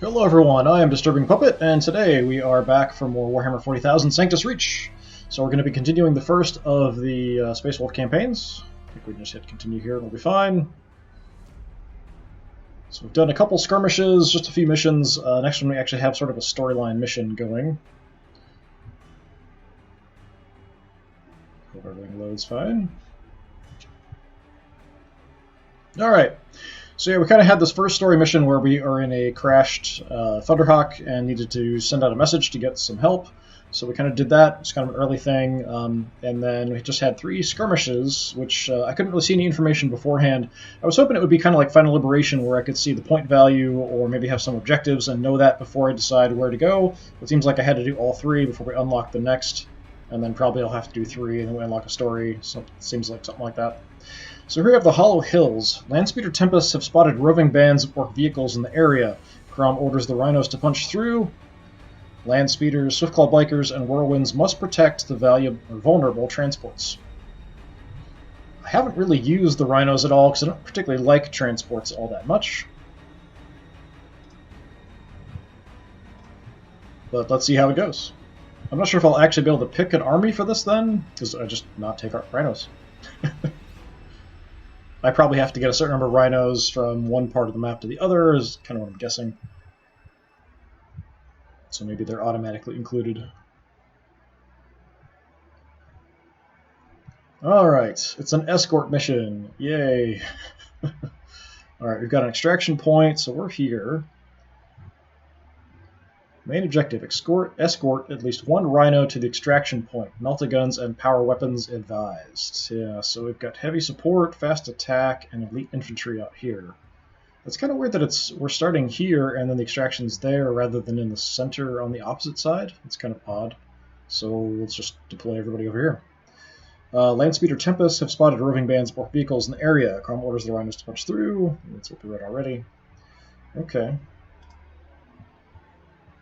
Hello everyone, I am DisturbingPuppet, and today we are back for more Warhammer 40,000 Sanctus Reach. So we're going to be continuing the first of the Space Wolf campaigns. I think we can just hit continue here and we'll be fine. So we've done a couple skirmishes, just a few missions. Next one we actually have sort of a storyline mission going. Hope everything loads fine. Alright. So yeah, we kind of had this first story mission where we are in a crashed Thunderhawk and needed to send out a message to get some help. So we kind of did that. It's kind of an early thing. And then we just had 3 skirmishes, which I couldn't really see any information beforehand. I was hoping it would be kind of like Final Liberation, where I could see the point value or maybe have some objectives and know that before I decide where to go. It seems like I had to do all 3 before we unlock the next. And then probably I'll have to do 3 and then we unlock a story. So it seems like something like that. So here we have the Hollow Hills. Landspeeder Tempests have spotted roving bands of orc vehicles in the area. Crom orders the rhinos to punch through. Landspeeders, Swiftclaw Bikers, and Whirlwinds must protect the vulnerable transports. I haven't really used the rhinos at all because I don't particularly like transports all that much. But let's see how it goes. I'm not sure if I'll actually be able to pick an army for this then, because I just not take our rhinos. I probably have to get a certain number of rhinos from one part of the map to the other, is kind of what I'm guessing. So maybe they're automatically included. Alright, it's an escort mission. Yay! Alright, we've got an extraction point, so we're here. Main objective, escort at least 1 rhino to the extraction point. Melta-guns and power weapons advised. Yeah, so we've got heavy support, fast attack, and elite infantry out here. It's kind of weird that we're starting here and then the extraction's there rather than in the center on the opposite side. It's kind of odd. So let's just deploy everybody over here. Landspeeder Tempests have spotted roving bands of orc vehicles in the area. Crom orders the rhinos to punch through. That's what we read already. Okay.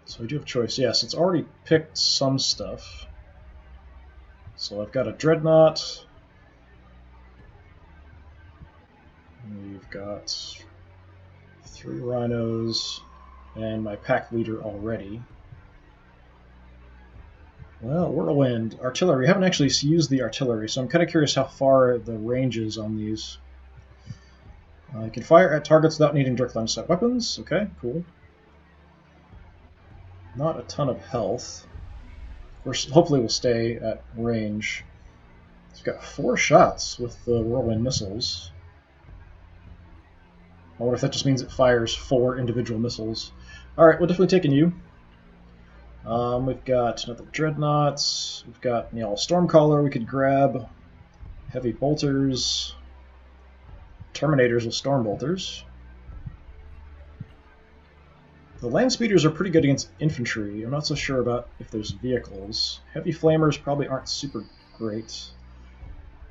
So we do have a choice. Yes, it's already picked some stuff. So I've got a Dreadnought. We've got 3 rhinos and my pack leader already. Well, Whirlwind, artillery. We haven't actually used the artillery, so I'm kind of curious how far the range is on these. You can fire at targets without needing direct line of sight weapons. Okay, cool. Not a ton of health. Hopefully we'll stay at range. It's got 4 shots with the Whirlwind missiles. I wonder if that just means it fires 4 individual missiles. Alright, we're definitely taking you. We've got another Dreadnoughts. We've got Stormcaller we could grab. Heavy Bolters. Terminators with Storm Bolters. The Landspeeders are pretty good against infantry. I'm not so sure about if there's vehicles. Heavy Flamers probably aren't super great.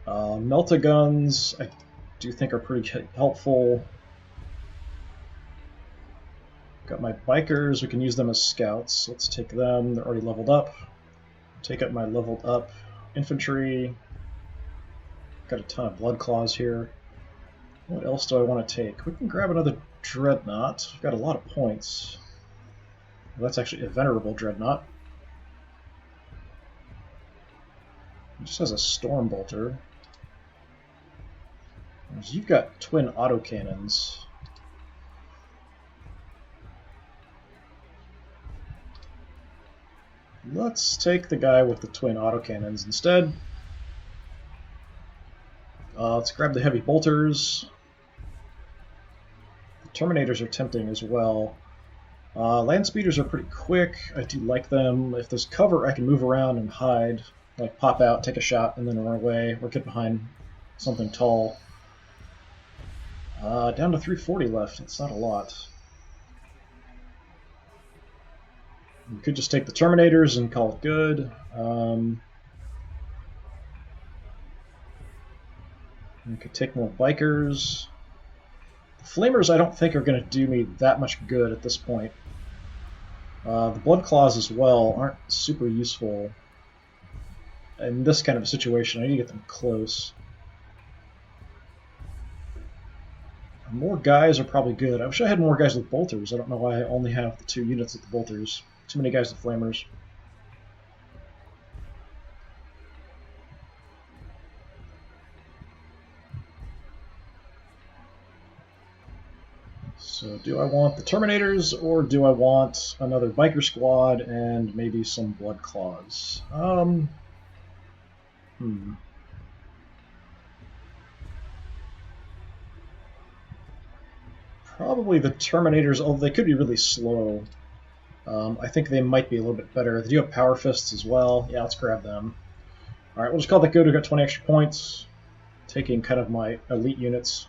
Melta-guns I do think are pretty helpful. Got my Bikers. We can use them as scouts. Let's take them. They're already leveled up. Take up my leveled up infantry. Got a ton of Blood Claws here. What else do I want to take? We can grab another Dreadnought. We've got a lot of points. Well, that's actually a Venerable Dreadnought. It just has a Storm Bolter. You've got twin autocannons. Let's take the guy with the twin autocannons instead. Let's grab the heavy bolters. Terminators are tempting as well. Landspeeders are pretty quick. I do like them. If there's cover, I can move around and hide. Like pop out, take a shot, and then run away, or get behind something tall. Down to 340 left. It's not a lot. We could just take the Terminators and call it good. We could take more Bikers. Flamers I don't think are going to do me that much good at this point. The Blood Claws as well aren't super useful in this kind of a situation. I need to get them close. More guys are probably good. I wish I had more guys with bolters. I don't know why I only have the 2 units with the bolters. Too many guys with flamers. So do I want the Terminators, or do I want another Biker Squad and maybe some Blood Claws? Probably the Terminators, although they could be really slow. I think they might be a little bit better. They do have Power Fists as well. Yeah, let's grab them. Alright, we'll just call that good. We got 20 extra points. Taking kind of my elite units.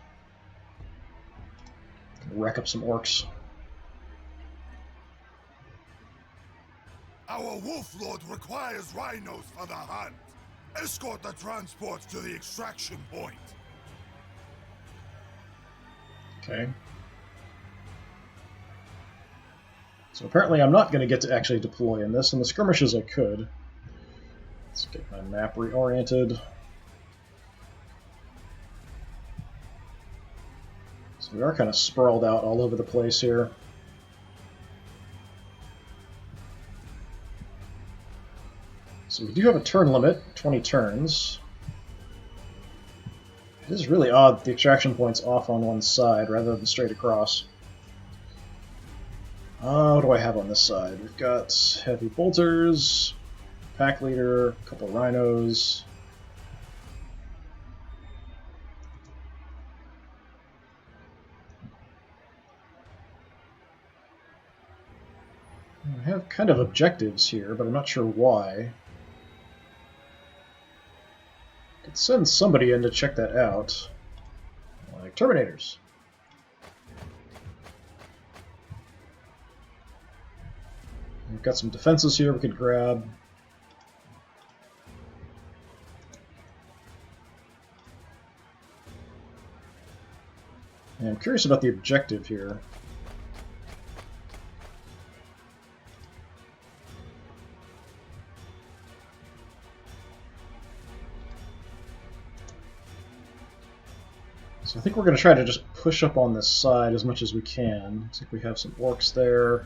Rack up some orcs. Our Wolf Lord requires rhinos for the hunt. Escort the transports to the extraction point. Okay. So apparently I'm not going to get to actually deploy in this. In the skirmishes I could. Let's get my map reoriented. So we are kind of sprawled out all over the place here. So we do have a turn limit, 20 turns. It is really odd that the extraction point's off on one side rather than straight across. What do I have on this side? We've got heavy bolters, pack leader, a couple of rhinos. I have kind of objectives here, but I'm not sure why. Could send somebody in to check that out, like Terminators. We've got some defenses here we could grab. And I'm curious about the objective here. So I think we're going to try to just push up on this side as much as we can. Looks like we have some orcs there.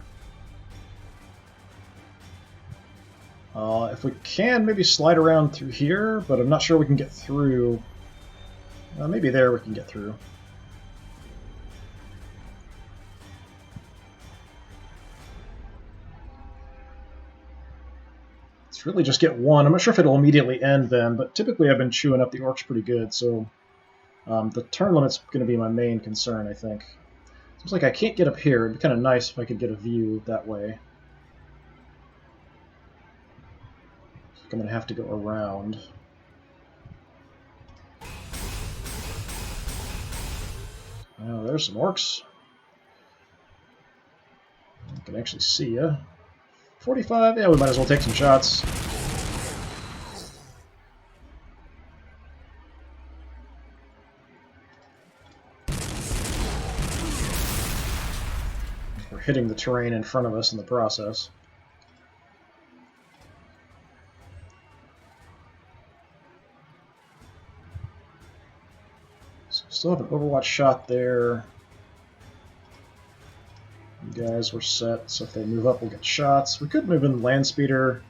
If we can, maybe slide around through here, but I'm not sure we can get through. Maybe there we can get through. Let's really just get one. I'm not sure if it'll immediately end then, but typically I've been chewing up the orcs pretty good, so the turn limit's going to be my main concern, I think. Seems like I can't get up here. It'd be kind of nice if I could get a view that way. I'm going to have to go around. Oh, there's some orcs. I can actually see ya. 45? Yeah, we might as well take some shots. We're hitting the terrain in front of us in the process. Still have an Overwatch shot there. You guys were set, so if they move up, we'll get shots. We could move in land speeder.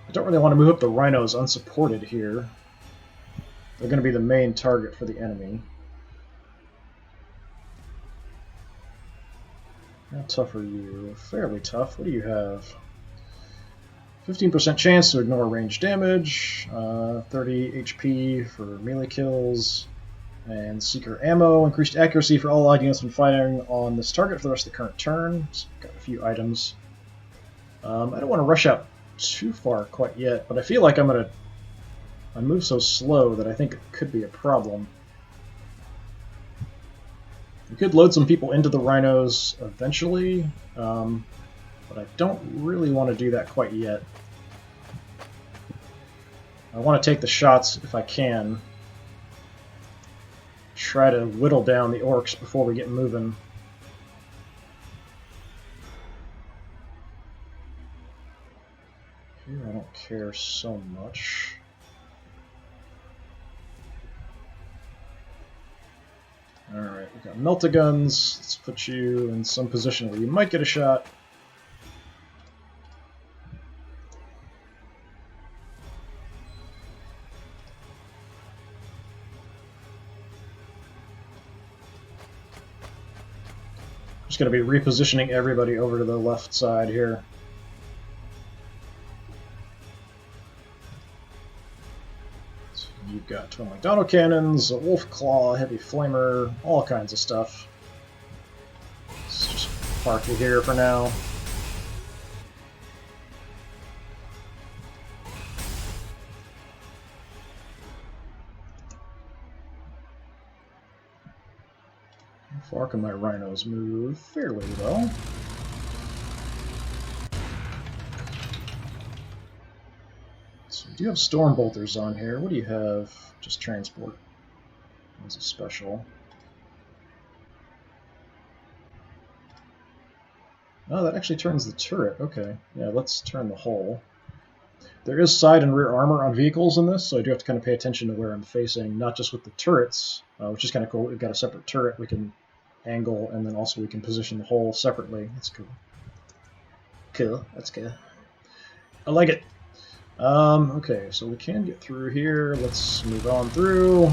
I don't really want to move up the rhinos unsupported here. They're going to be the main target for the enemy. How tough are you? Fairly tough. What do you have? 15% chance to ignore range damage, 30 HP for melee kills, and Seeker ammo, increased accuracy for all allied units when firing on this target for the rest of the current turn. So got a few items. I don't want to rush out too far quite yet, but I feel like I move so slow that I think it could be a problem. We could load some people into the rhinos eventually, but I don't really want to do that quite yet. I want to take the shots if I can. Try to whittle down the orcs before we get moving. Here I don't care so much. Alright, we've got Meltaguns. Let's put you in some position where you might get a shot. Just going to be repositioning everybody over to the left side here. So you've got Twin McDonald cannons, a Wolf Claw, Heavy Flamer, all kinds of stuff. Let's just park you here for now. How far can my rhinos move? Fairly well. So we do have storm bolters on here. What do you have? Just transport. That's a special. Oh, that actually turns the turret. Okay. Yeah, let's turn the hull. There is side and rear armor on vehicles in this, so I do have to kind of pay attention to where I'm facing, not just with the turrets, which is kind of cool. We've got a separate turret we can angle, and then also we can position the hull separately. That's cool. Cool. That's good. I like it. Okay, so we can get through here. Let's move on through.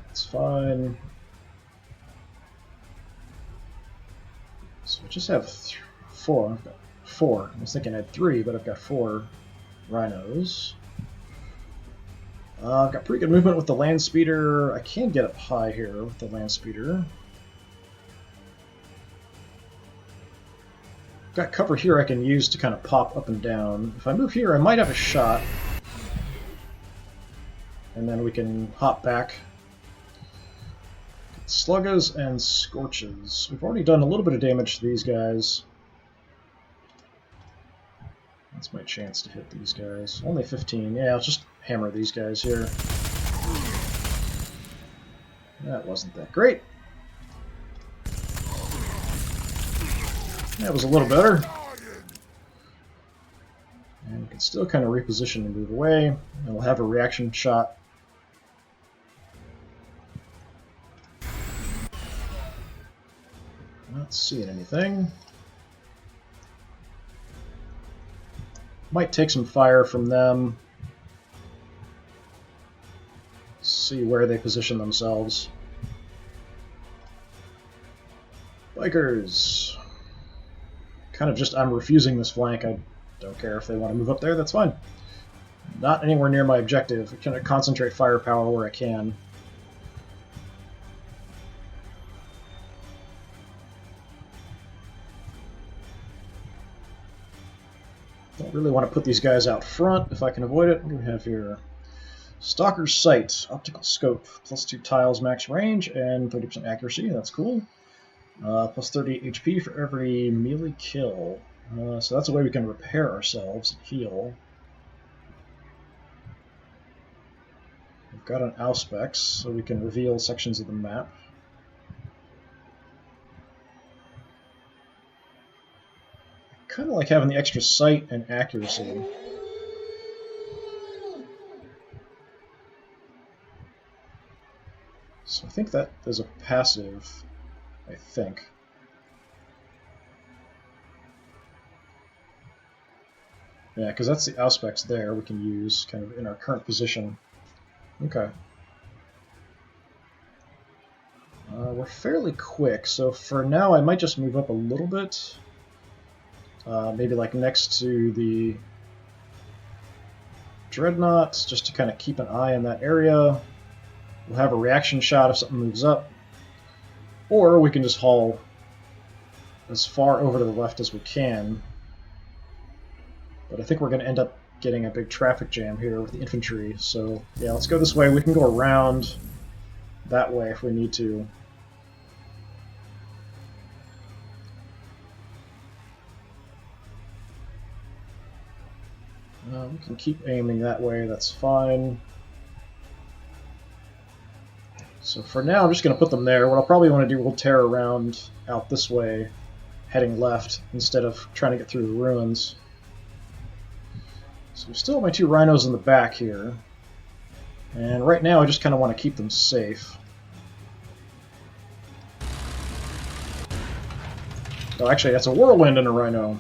That's fine. So I just have four. I've got four. I was thinking I had three, but I've got four rhinos. I've got pretty good movement with the land speeder. I can get up high here with the land speeder. Got cover here I can use to kind of pop up and down. If I move here, I might have a shot. And then we can hop back. Sluggas and Scorches. We've already done a little bit of damage to these guys. That's my chance to hit these guys. Only 15. Yeah, I'll just hammer these guys here. That wasn't that great. That was a little better. And we can still kind of reposition and move away. And we'll have a reaction shot. Not seeing anything. Might take some fire from them. See where they position themselves. Bikers. Kind of just, I'm refusing this flank. I don't care if they want to move up there, that's fine. Not anywhere near my objective. I kind of concentrate firepower where I can. Don't really want to put these guys out front if I can avoid it. What do we have here? Stalker's Sight, optical scope, plus 2 tiles max range and 30% accuracy. That's cool. Plus 30 HP for every melee kill. So that's a way we can repair ourselves and heal. We've got an Auspex, so we can reveal sections of the map. Kind of like having the extra sight and accuracy. So I think that is a passive, I think. Yeah, because that's the Auspex there we can use kind of in our current position. Okay. We're fairly quick, so for now I might just move up a little bit. Maybe like next to the Dreadnought, just to kind of keep an eye on that area. We'll have a reaction shot if something moves up. Or we can just haul as far over to the left as we can. But I think we're going to end up getting a big traffic jam here with the infantry. So yeah, let's go this way. We can go around that way if we need to. We can keep aiming that way, that's fine. So for now, I'm just going to put them there. What I'll probably want to do, we'll tear around out this way heading left instead of trying to get through the ruins. So still have my 2 rhinos in the back here. And right now I just kind of want to keep them safe. Oh, actually, that's a whirlwind and a rhino.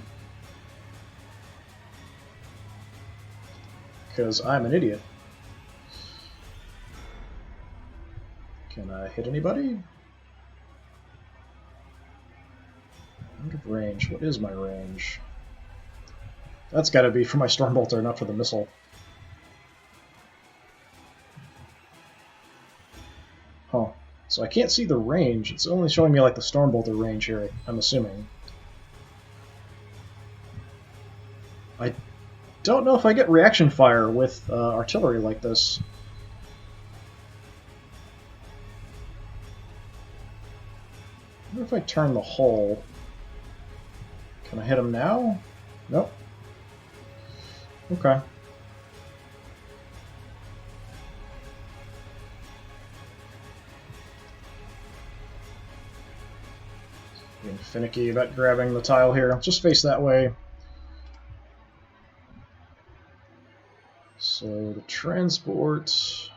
Because I'm an idiot. Can I hit anybody? Out of range. What is my range? That's got to be for my Stormbolter, not for the missile. Huh. So I can't see the range. It's only showing me like the Stormbolter range here, I'm assuming. I don't know if I get reaction fire with artillery like this. I wonder if I turn the hull. Can I hit him now? Nope. Okay. Being finicky about grabbing the tile here. Just face that way. So the transport.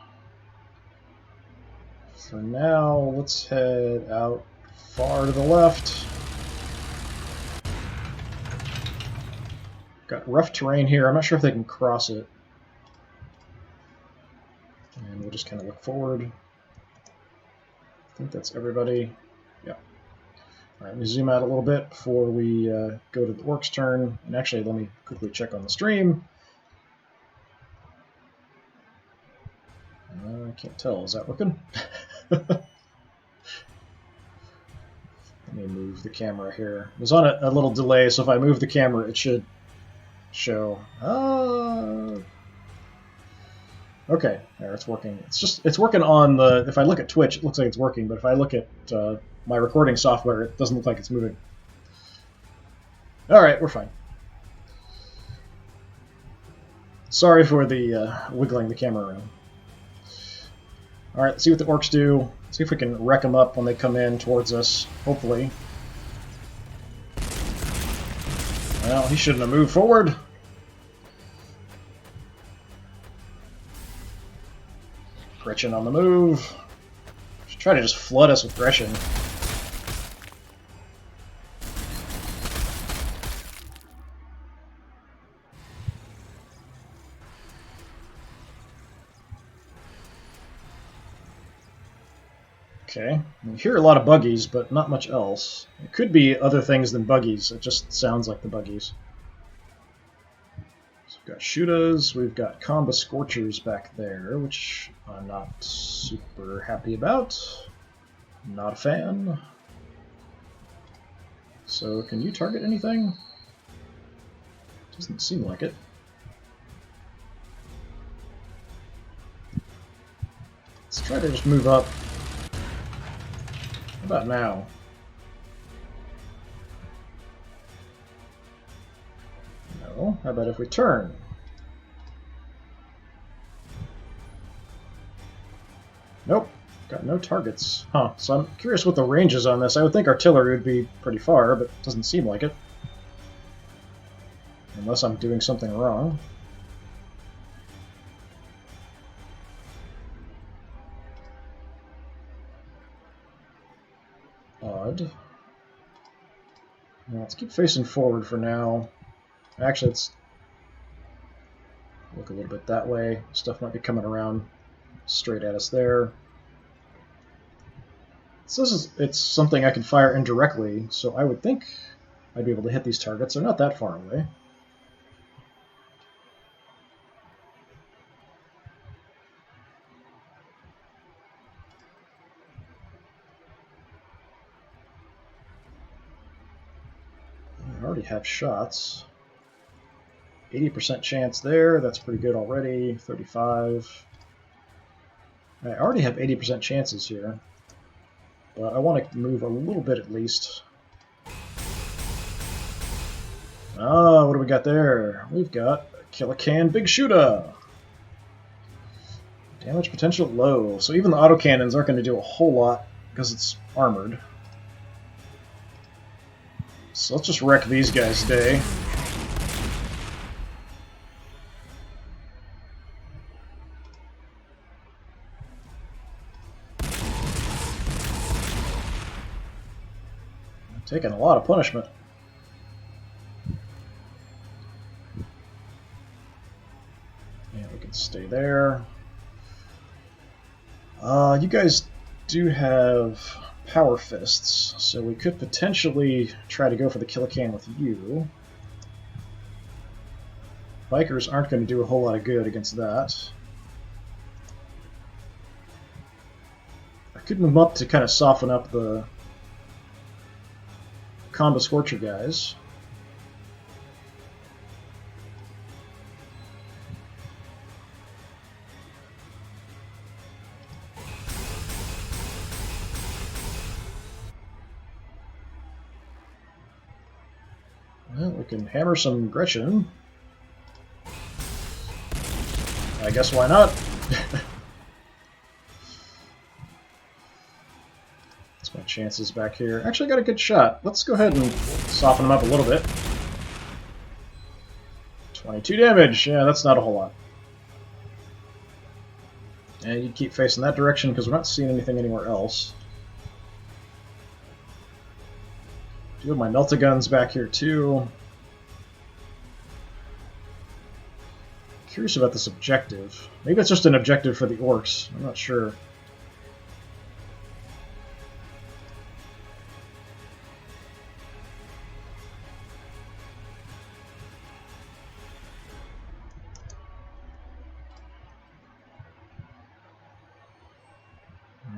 For now, let's head out far to the left. Got rough terrain here. I'm not sure if they can cross it. And we'll just kind of look forward. I think that's everybody. Yeah. All right, let me zoom out a little bit before we go to the orc's turn. And actually, let me quickly check on the stream. I can't tell. Is that working? Let me move the camera here. It was on a little delay, so if I move the camera, it should show. Okay, there, it's working. It's working on the. If I look at Twitch, it looks like it's working, but if I look at my recording software, it doesn't look like it's moving. All right, we're fine. Sorry for the wiggling the camera around. All right, let's see what the orcs do. See if we can wreck them up when they come in towards us. Hopefully. Well, he shouldn't have moved forward. Gretchen on the move. Should try to just flood us with Gretchen. Okay, we hear a lot of buggies, but not much else. It could be other things than buggies. It just sounds like the buggies. So we've got Shootas, we've got Comba Scorchers back there, which I'm not super happy about. Not a fan. So can you target anything? Doesn't seem like it. Let's try to just move up. How about now? No. How about if we turn? Nope. Got no targets. Huh. So I'm curious what the range is on this. I would think artillery would be pretty far, but it doesn't seem like it. Unless I'm doing something wrong. Odd. Now let's keep facing forward for now. Actually, let's look a little bit that way. Stuff might be coming around straight at us there. So it's something I can fire indirectly, so I would think I'd be able to hit these targets. They're not that far away. I already have shots. 80% chance there. That's pretty good already. 35. I already have 80% chances here. But I want to move a little bit at least. Ah, what do we got there? We've got a Kill-A-Can Big Shooter. Damage potential low. So even the autocannons aren't going to do a whole lot because it's armored. So let's just wreck these guys' day. I'm taking a lot of punishment. Yeah, we can stay there. You guys do have power fists, so we could potentially try to go for the kill a can with you. Bikers aren't going to do a whole lot of good against that. I could move up to kind of soften up the Combo Scorcher guys. Well, we can hammer some Gretchen. I guess why not? That's my chances back here. Actually, got a good shot. Let's go ahead and soften them up a little bit. 22 damage. Yeah, that's not a whole lot. And you keep facing that direction because we're not seeing anything anywhere else. Do have my Melta-Guns back here too. Curious about this objective. Maybe it's just an objective for the orcs. I'm not sure.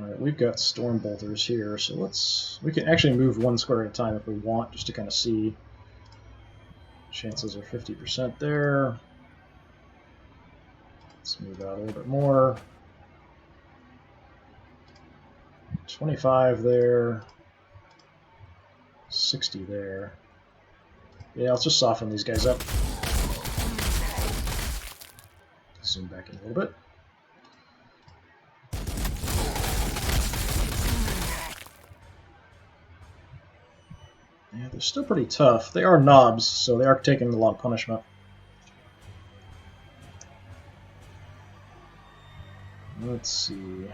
Alright, we've got Storm Bolters here, so we can actually move one square at a time if we want, just to kind of see. Chances are 50% there. Let's move out a little bit more. 25 there. 60 there. Yeah, let's just soften these guys up. Zoom back in a little bit. Yeah, they're still pretty tough. They are knobs, so they are taking a lot of punishment. Let's see.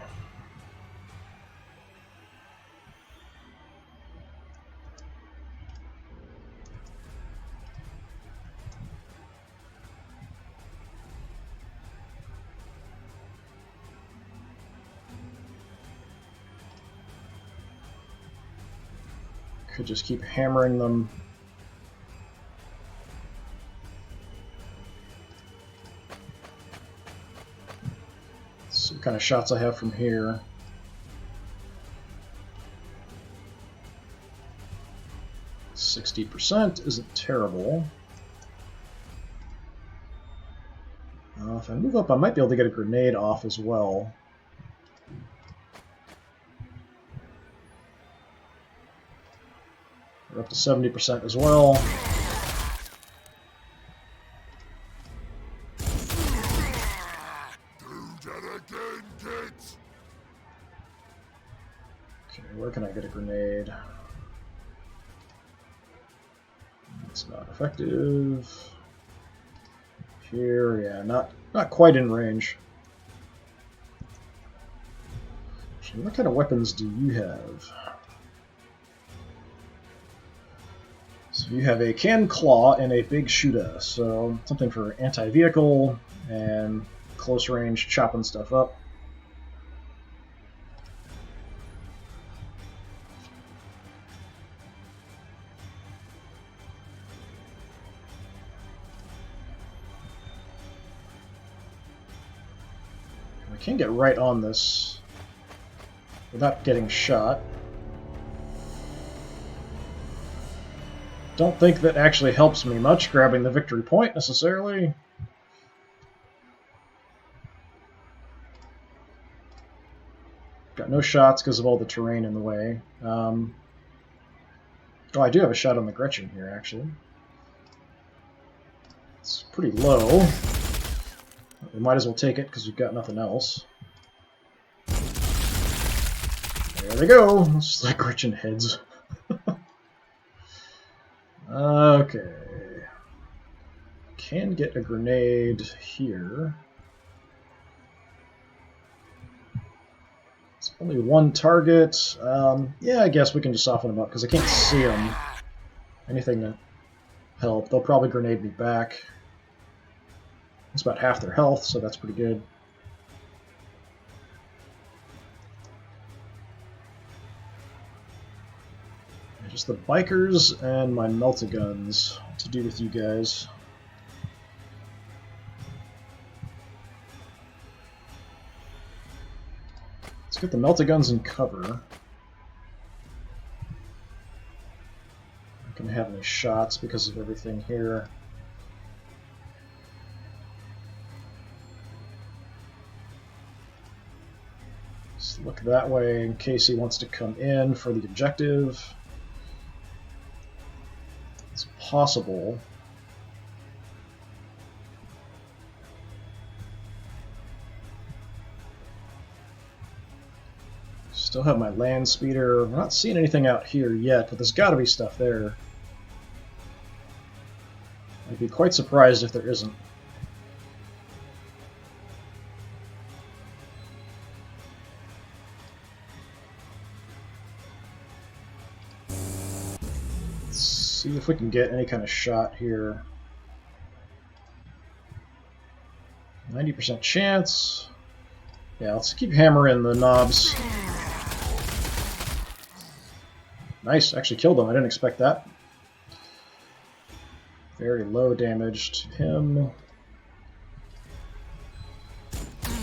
Could just keep hammering them. See what kind of shots I have from here. %60 isn't terrible. If I move up, I might be able to get a grenade off as well. We're up to 70% as well. Okay, where can I get a grenade? It's not effective. Here, yeah, not quite in range. Actually, what kind of weapons do you have? So you have a Can Claw and a Big Shooter, so something for anti-vehicle and close range chopping stuff up. I can't get right on this without getting shot. Don't think that actually helps me much, grabbing the victory point, necessarily. Got no shots because of all the terrain in the way. Oh, I do have a shot on the Gretchen here, actually. It's pretty low. We might as well take it because we've got nothing else. There they go! It's like Gretchen heads. Okay. Can get a grenade here. It's only one target. Yeah, I guess we can just soften them up because I can't see them. Anything to help. They'll probably grenade me back. It's about half their health, so that's pretty good. Just the bikers and my melt-a-guns to do with you guys. Let's get the melt-a-guns in cover. Not gonna have any shots because of everything here. Just look that way in case he wants to come in for the objective. It's possible. Still have my land speeder. I'm not seeing anything out here yet, but there's got to be stuff there. I'd be quite surprised if there isn't. See if we can get any kind of shot here. 90% chance. Yeah, let's keep hammering the knobs. Nice, actually killed him. I didn't expect that. Very low damage to him. A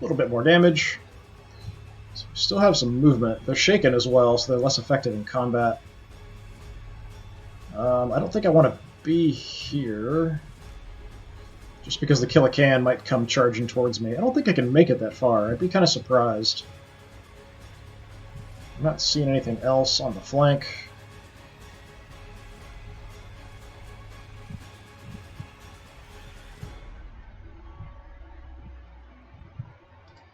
little bit more damage. So we still have some movement. They're shaken as well, so they're less effective in combat. I don't think I want to be here. Just because the Kill-A-Can might come charging towards me. I don't think I can make it that far. I'd be kind of surprised. I'm not seeing anything else on the flank.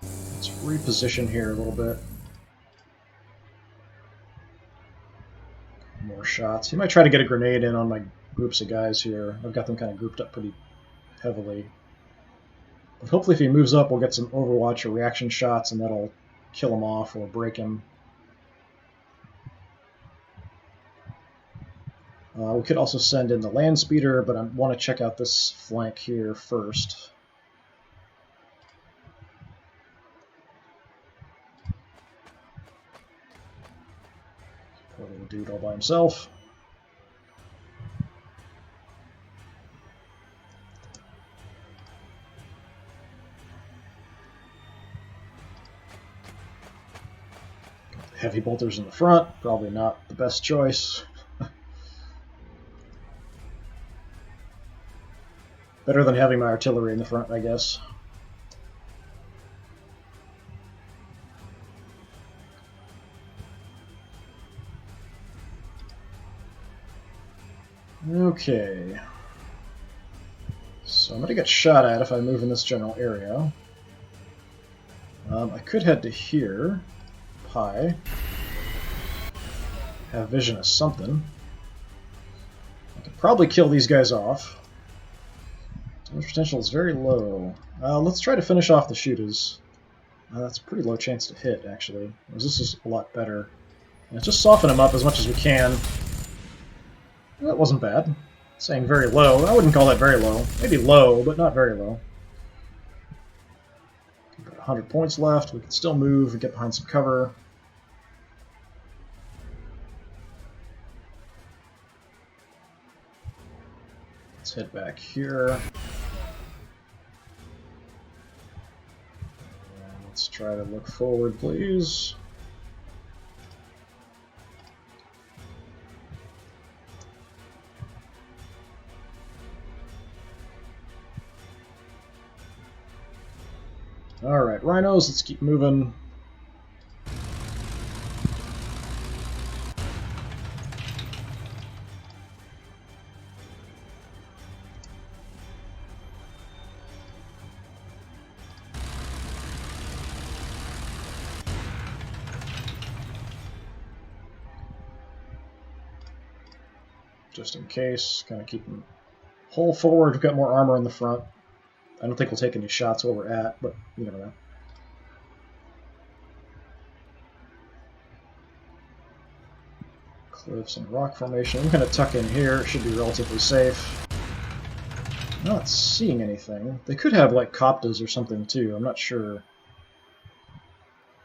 Let's reposition here a little bit. More shots. He might try to get a grenade in on my groups of guys here. I've got them kind of grouped up pretty heavily. But hopefully if he moves up, we'll get some Overwatch or reaction shots, and that'll kill him off or break him. We could also send in the land speeder, but I want to check out this flank here first. Poor little dude all by himself. Heavy bolters in the front, probably not the best choice. Better than having my artillery in the front, I guess. Okay. So I'm going to get shot at if I move in this general area. I could head to here. High. Have vision of something. I could probably kill these guys off. Damage potential is very low. Let's try to finish off the shooters. That's a pretty low chance to hit, actually. This is a lot better. Yeah, just soften them up as much as we can. That wasn't bad. Saying very low. I wouldn't call that very low. Maybe low, but not very low. 100 points left. We can still move and get behind some cover. Let's head back here. And let's try to look forward, please. Alright, rhinos, let's keep moving. just in case. Kind of keep them whole forward. We've got more armor in the front. I don't think we'll take any shots where we're at, but you never know. Cliffs and rock formation. I'm going to tuck in here. It should be relatively safe. Not seeing anything. They could have like coptas or something too. I'm not sure.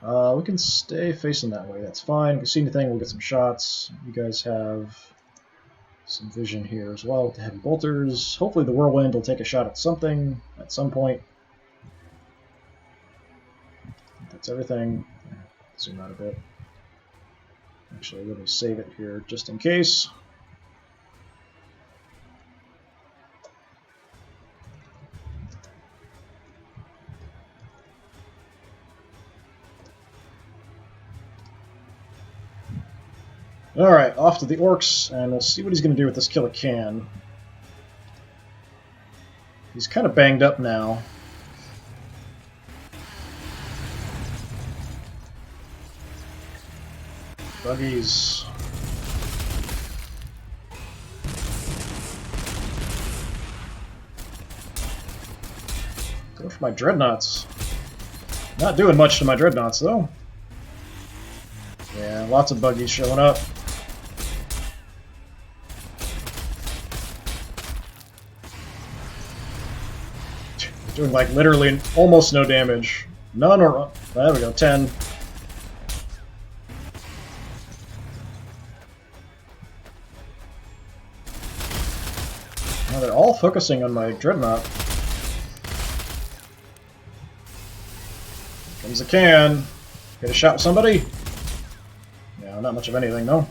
We can stay facing that way. That's fine. If we see anything, we'll get some shots. You guys have some vision here as well with the heavy bolters. Hopefully the whirlwind will take a shot at something at some point. That's everything. Zoom out a bit. Actually, let me save it here just in case. Alright, off to the orcs, and we'll see what he's going to do with this kill a can. He's kind of banged up now. Buggies. Go for my dreadnoughts. Not doing much to my dreadnoughts, though. Yeah, lots of buggies showing up. Doing like literally almost no damage. None or... there we go, 10. Now they're all focusing on my dreadnought. Here comes a can. Get a shot with somebody? Yeah, not much of anything, though.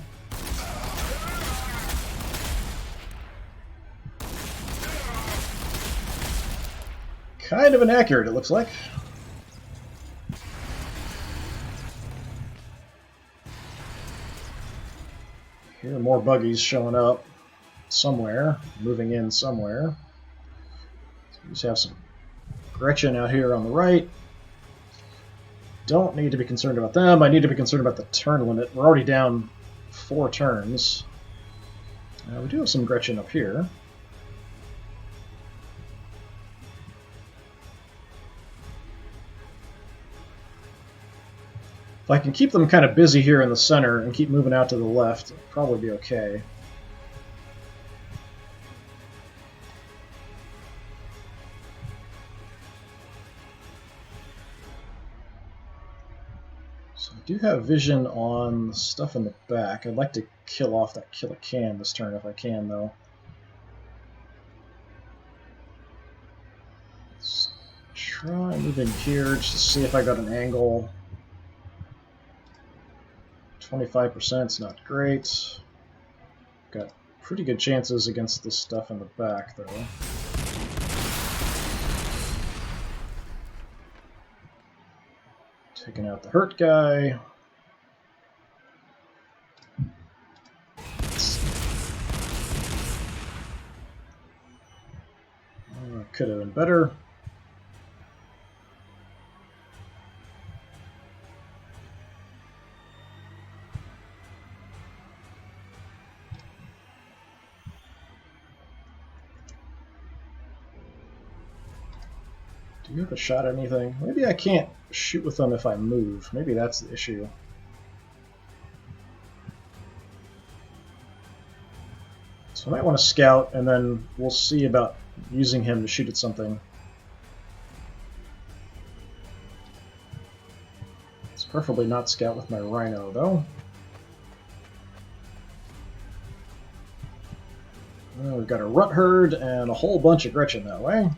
Kind of inaccurate, it looks like. Here are more buggies showing up somewhere, moving in somewhere. So we just have some Gretchen out here on the right. Don't need to be concerned about them. I need to be concerned about the turn limit. We're already down 4 turns. We do have some Gretchen up here. If I can keep them kind of busy here in the center and keep moving out to the left, it'll probably be okay. So I do have vision on the stuff in the back. I'd like to kill off that kill a can this turn if I can, though. Let's try moving here just to see if I got an angle. 25% is not great. Got pretty good chances against the stuff in the back, though. Taking out the hurt guy. Could have been better. Do you have a shot at anything? Maybe I can't shoot with them if I move. Maybe that's the issue. So I might want to scout, and then we'll see about using him to shoot at something. It's preferably not scout with my rhino, though. Well, we've got a rut herd and a whole bunch of Gretchen that way.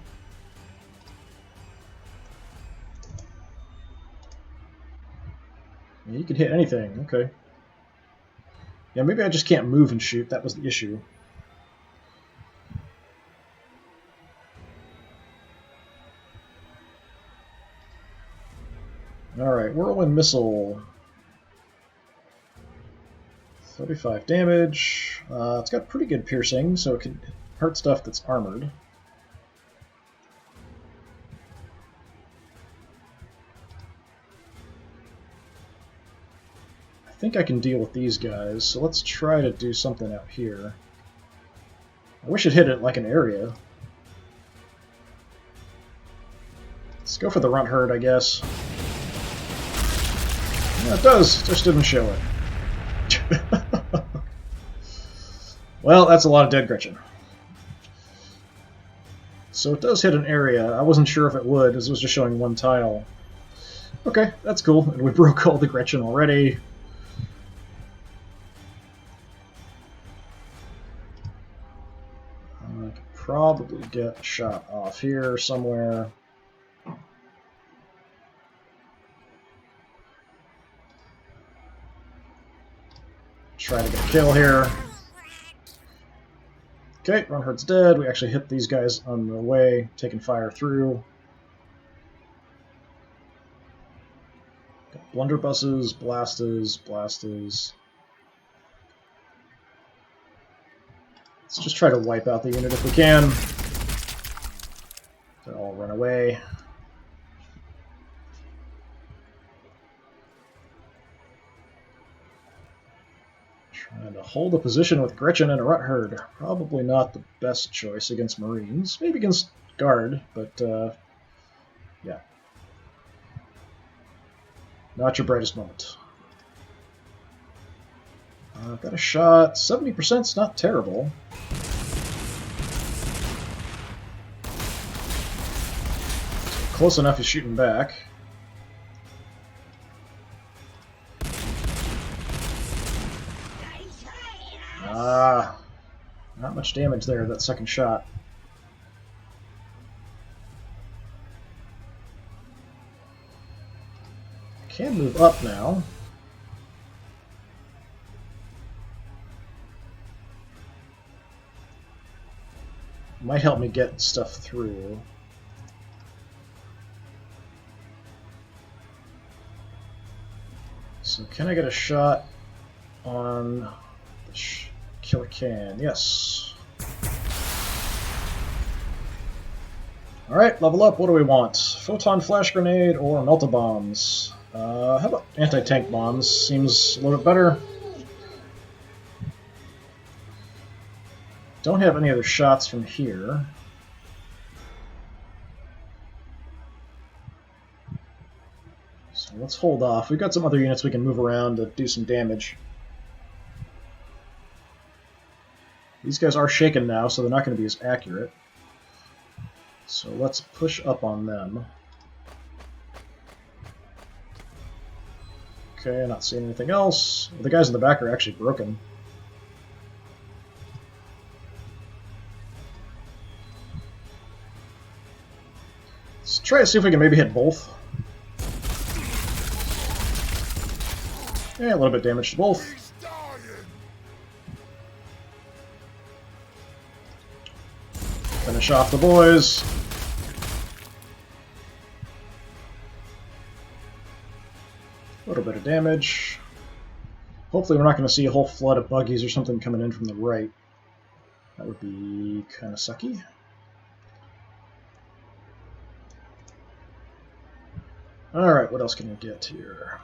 You could hit anything, okay. Yeah, maybe I just can't move and shoot. That was the issue. Alright, Whirlwind Missile. 35 damage. It's got pretty good piercing, so it can hurt stuff that's armored. I think I can deal with these guys, so let's try to do something out here. I wish it hit it like an area. Let's go for the runt herd, I guess. Yeah, it does. Just didn't show it. Well, that's a lot of dead Gretchen. So it does hit an area. I wasn't sure if it would, as it was just showing one tile. Okay, that's cool. And we broke all the Gretchen already. I could probably get a shot off here somewhere. Try to get a kill here. Okay, Runherd's dead. We actually hit these guys on the way, taking fire through. Got blunderbusses, blasters. Let's just try to wipe out the unit if we can. They all run away. Trying to hold a position with Gretchen and a Runt Herd. Probably not the best choice against Marines. Maybe against Guard, but yeah. Not your brightest moment. I've got a shot. 70% is not terrible. So close enough he's shooting back. Not much damage there, that second shot. I can move up now. Might help me get stuff through. So can I get a shot on the killer can? Yes. Alright, level up. What do we want? Photon flash grenade or melta bombs? How about anti-tank bombs? Seems a little bit better. Don't have any other shots from here. So let's hold off. We've got some other units we can move around to do some damage. These guys are shaken now, so they're not going to be as accurate. So let's push up on them. Okay, not seeing anything else. The guys in the back are actually broken. Let's try to see if we can maybe hit both. Yeah, a little bit of damage to both. Finish off the boys. A little bit of damage. Hopefully we're not going to see a whole flood of buggies or something coming in from the right. That would be kind of sucky. Alright, what else can we get here?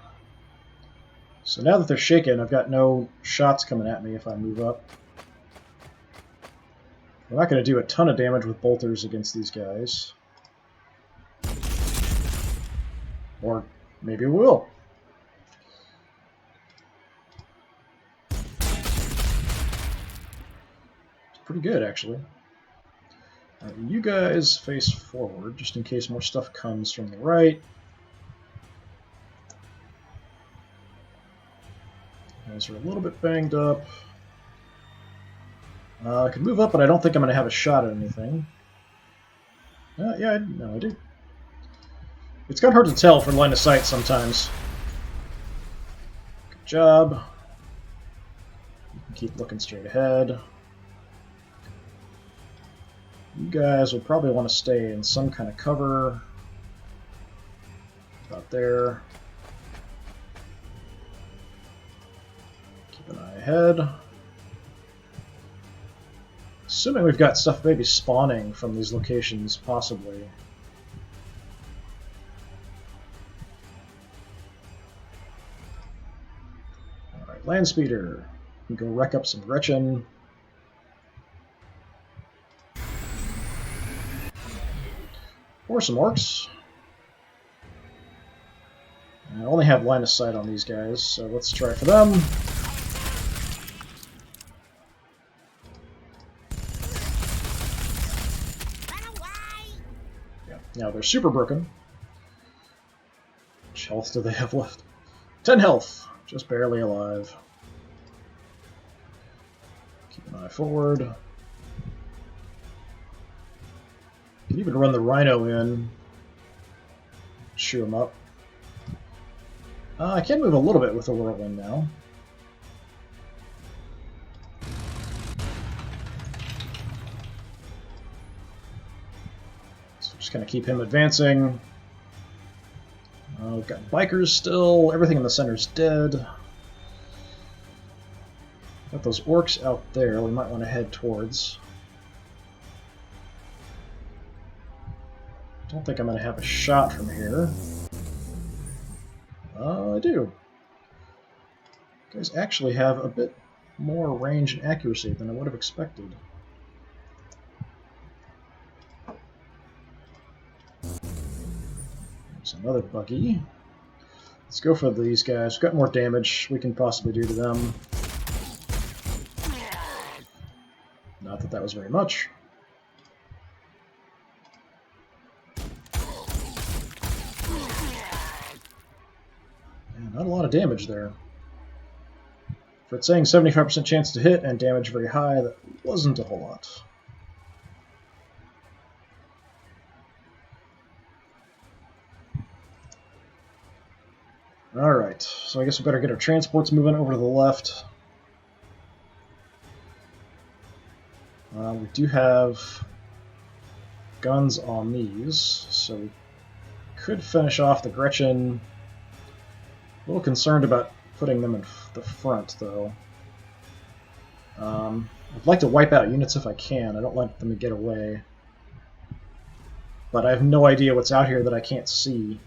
So now that they're shaken, I've got no shots coming at me if I move up. We're not going to do a ton of damage with bolters against these guys. Or maybe we will. It's pretty good, actually. You guys face forward, just in case more stuff comes from the right. You guys are a little bit banged up. I can move up, but I don't think I'm going to have a shot at anything. Yeah, no, I do. It's kind of hard to tell from line of sight sometimes. Good job. You can keep looking straight ahead. You guys will probably want to stay in some kind of cover. About there. Keep an eye ahead. Assuming we've got stuff maybe spawning from these locations, possibly. Alright, land speeder. We can go wreck up some Gretchen. or some orcs. I only have line of sight on these guys, so let's try for them. Yeah, now they're super broken. How much health do they have left? 10 health, just barely alive. Keep an eye forward. Can even run the rhino in. Shoot him up. I can move a little bit with the whirlwind now. So just kind of keep him advancing. We've got bikers still. Everything in the center is dead. Got those orcs out there we might want to head towards. Don't think I'm going to have a shot from here. I do. You guys actually have a bit more range and accuracy than I would have expected. There's another buggy. Let's go for these guys. We've got more damage we can possibly do to them. Not that that was very much. Not a lot of damage there. For it saying 75% chance to hit and damage very high, that wasn't a whole lot. Alright, so I guess we better get our transports moving over to the left. We do have guns on these, so we could finish off the Gretchen. A little concerned about putting them in the front, though. I'd like to wipe out units if I can. I don't like them to get away. But I have no idea what's out here that I can't see.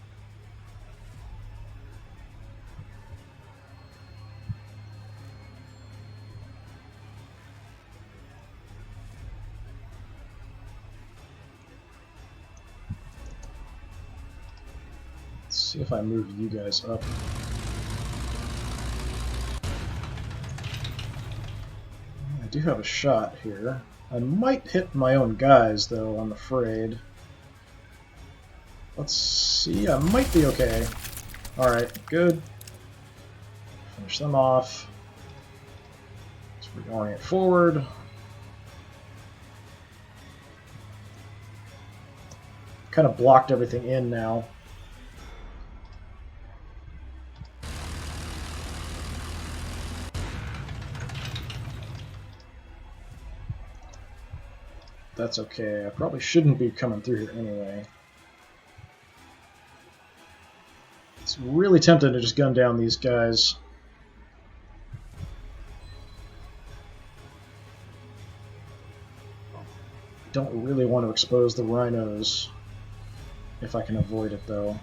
Let's see if I move you guys up. I do have a shot here. I might hit my own guys, though, I'm afraid. Let's see, I might be okay. Alright, good. Finish them off. Let's reorient forward. Kind of blocked everything in now. That's okay. I probably shouldn't be coming through here anyway. It's really tempting to just gun down these guys. Don't really want to expose the rhinos if I can avoid it, though.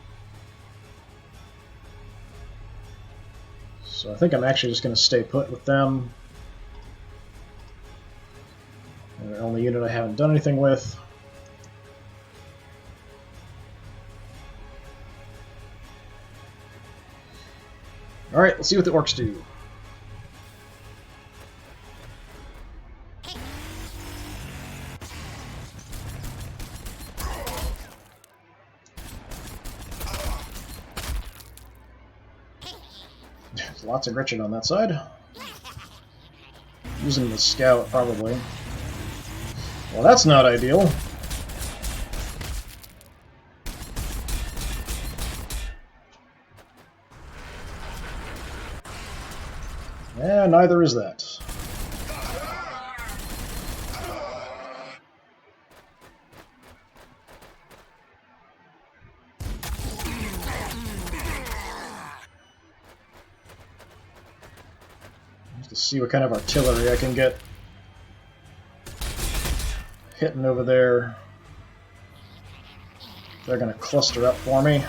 So I think I'm actually just going to stay put with them. The only unit I haven't done anything with. Alright, let's see what the orcs do. There's lots of Gretchen on that side. Using the scout, probably. Well, that's not ideal. Yeah, neither is that. Just to see what kind of artillery I can get hitting over there. They're going to cluster up for me.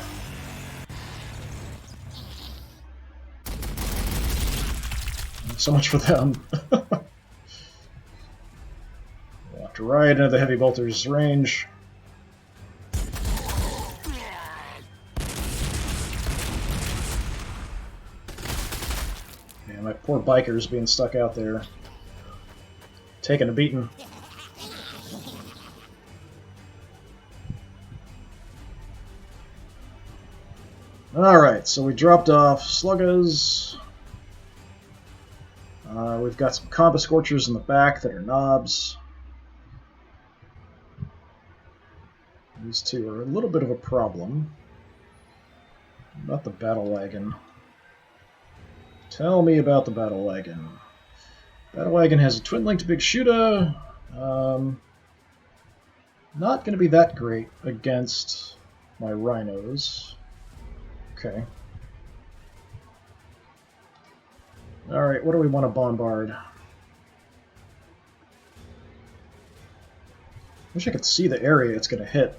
So much for them. We'll have to ride into the heavy bolter's range. Yeah, my poor bikers being stuck out there. Taking a beating. Alright, so we dropped off Sluggas. We've got some Comba Scorchers in the back that are knobs. These two are a little bit of a problem. About the Battle Wagon. Tell me about the Battle Wagon. Battle Wagon has a twin-linked big shooter. Not going to be that great against my rhinos. Okay. Alright, what do we want to bombard? Wish I could see the area it's going to hit.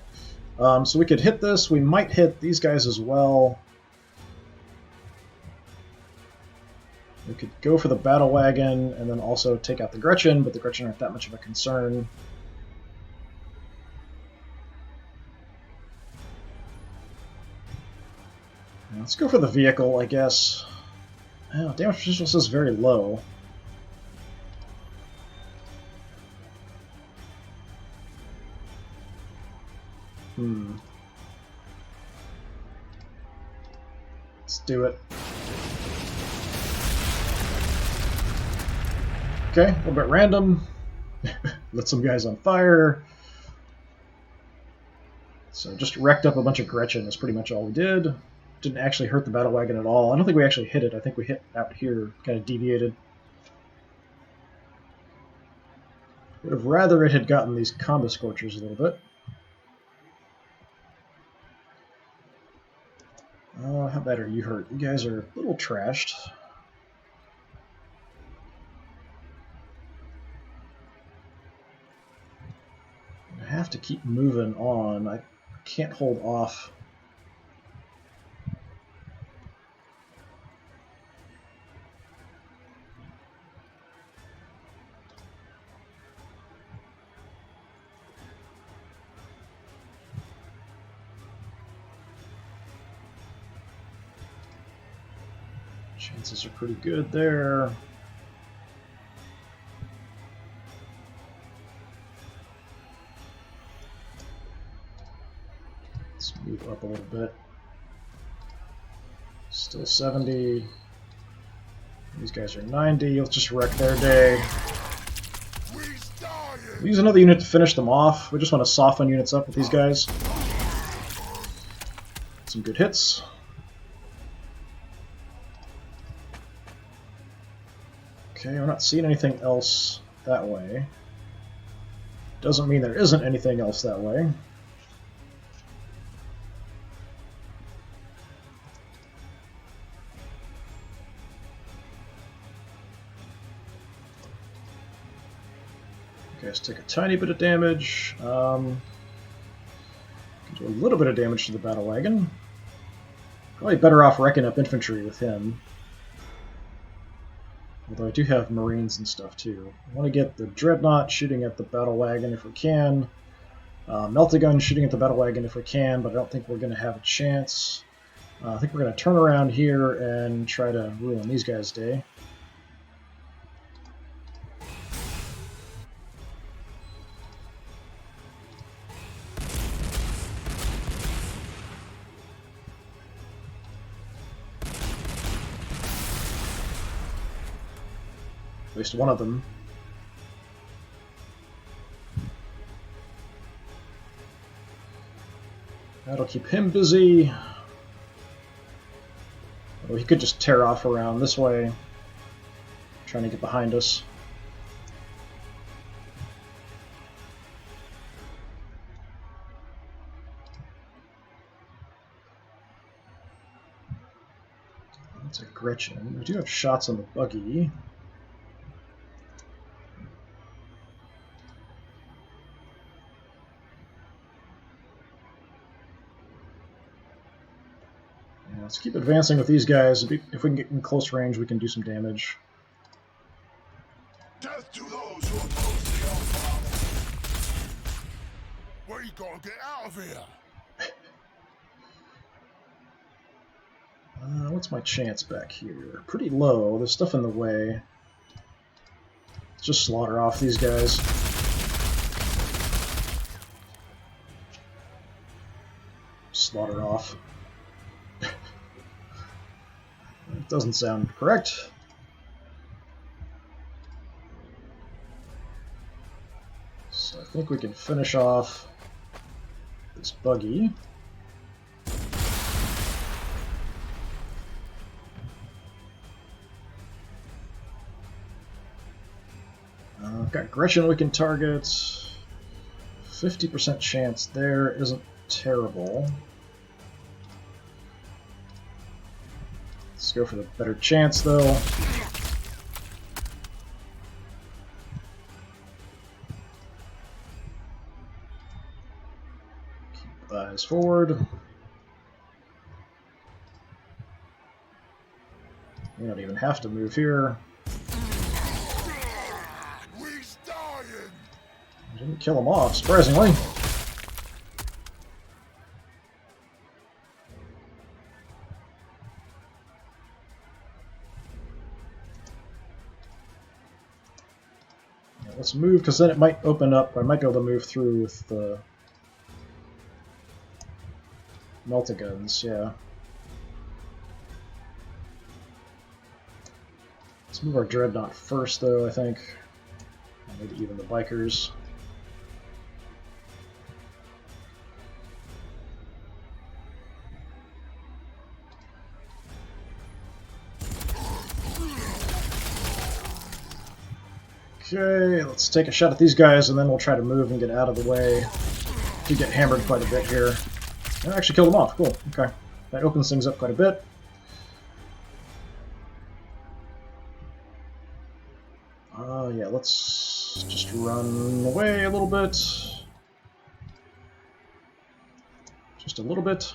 So we could hit this. We might hit these guys as well. We could go for the Battle Wagon and then also take out the Gretchen, but the Gretchen aren't that much of a concern. Let's go for the vehicle, I guess. Oh, damage resistance is very low. Let's do it. Okay, a little bit random. Lit some guys on fire. So just wrecked up a bunch of Gretchen is pretty much all we did. Didn't actually hurt the Battle Wagon at all. I don't think we actually hit it. I think we hit out here, kind of deviated. Would have rather it had gotten these Comba Scorchers a little bit. Oh, how bad are you hurt? You guys are a little trashed. I have to keep moving on. I can't hold off. Chances are pretty good there. Let's move up a little bit. Still 70. These guys are 90. Let's just wreck their day. Use another unit to finish them off. We just want to soften units up with these guys. Some good hits. Okay, we're not seeing anything else that way. Doesn't mean there isn't anything else that way. Okay, let's take a tiny bit of damage. Can do a little bit of damage to the Battle Wagon. Probably better off wrecking up infantry with him. Although I do have Marines and stuff too. I want to get the Dreadnought shooting at the Battle Wagon if we can. Melt-A-Gun shooting at the Battle Wagon if we can, but I don't think we're going to have a chance. I think we're going to turn around here and try to ruin these guys' day. At least one of them. That'll keep him busy. Although he could just tear off around this way, trying to get behind us. That's a Gretchen. We do have shots on the buggy. Let's keep advancing with these guys. If we can get in close range, we can do some damage. Death to those who oppose the All-Father. Where you gonna get out of here? What's my chance back here? Pretty low. There's stuff in the way. Let's just slaughter off these guys. Slaughter off. It doesn't sound correct. So I think we can finish off this buggy. Got Gretchen we can target. 50% chance there isn't terrible. Let's go for the better chance though. Keep eyes forward. We don't even have to move here. Didn't kill him off, surprisingly. Yeah, let's move, because then it might open up. I might be able to move through with the Meltaguns, yeah. Let's move our Dreadnought first, though, I think. Maybe even the Bikers. Okay, let's take a shot at these guys, and then we'll try to move and get out of the way. We get hammered quite a bit here. I actually killed them off. Cool. Okay. That opens things up quite a bit. Yeah, let's just run away a little bit. Just a little bit.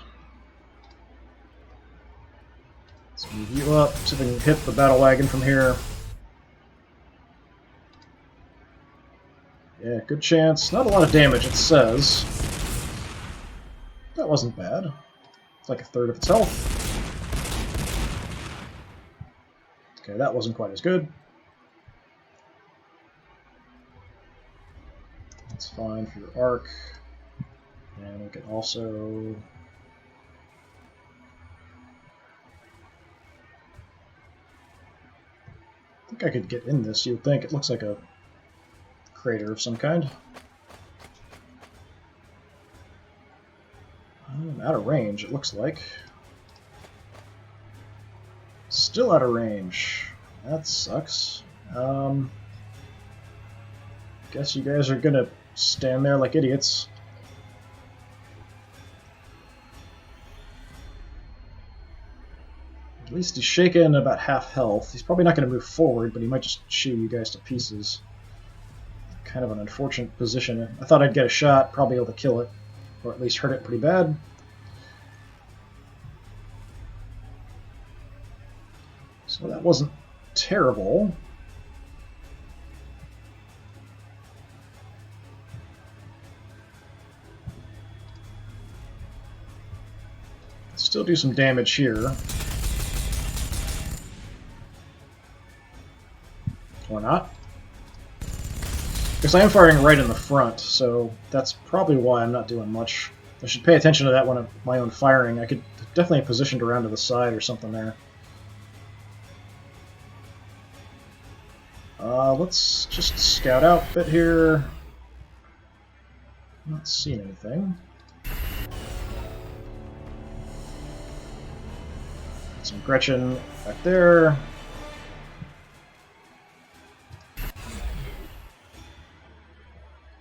Let's move you up, see if we can hit the battle wagon from here. Yeah, good chance. Not a lot of damage, it says. That wasn't bad. It's like a third of its health. Okay, that wasn't quite as good. That's fine for your arc. And we can also... I think I could get in this, you would think. It looks like a crater of some kind. I'm out of range, it looks like. Still out of range. That sucks. Guess you guys are gonna stand there like idiots. At least he's shaken about half health. He's probably not going to move forward, but he might just chew you guys to pieces. Kind of an unfortunate position. I thought I'd get a shot, probably able to kill it, or at least hurt it pretty bad. So that wasn't terrible. Still do some damage here. Or not. Because I am firing right in the front, so that's probably why I'm not doing much. I should pay attention to that when I'm my own firing. I could definitely have positioned around to the side or something there. Let's just scout out a bit here. Not seeing anything. Some Gretchen back there.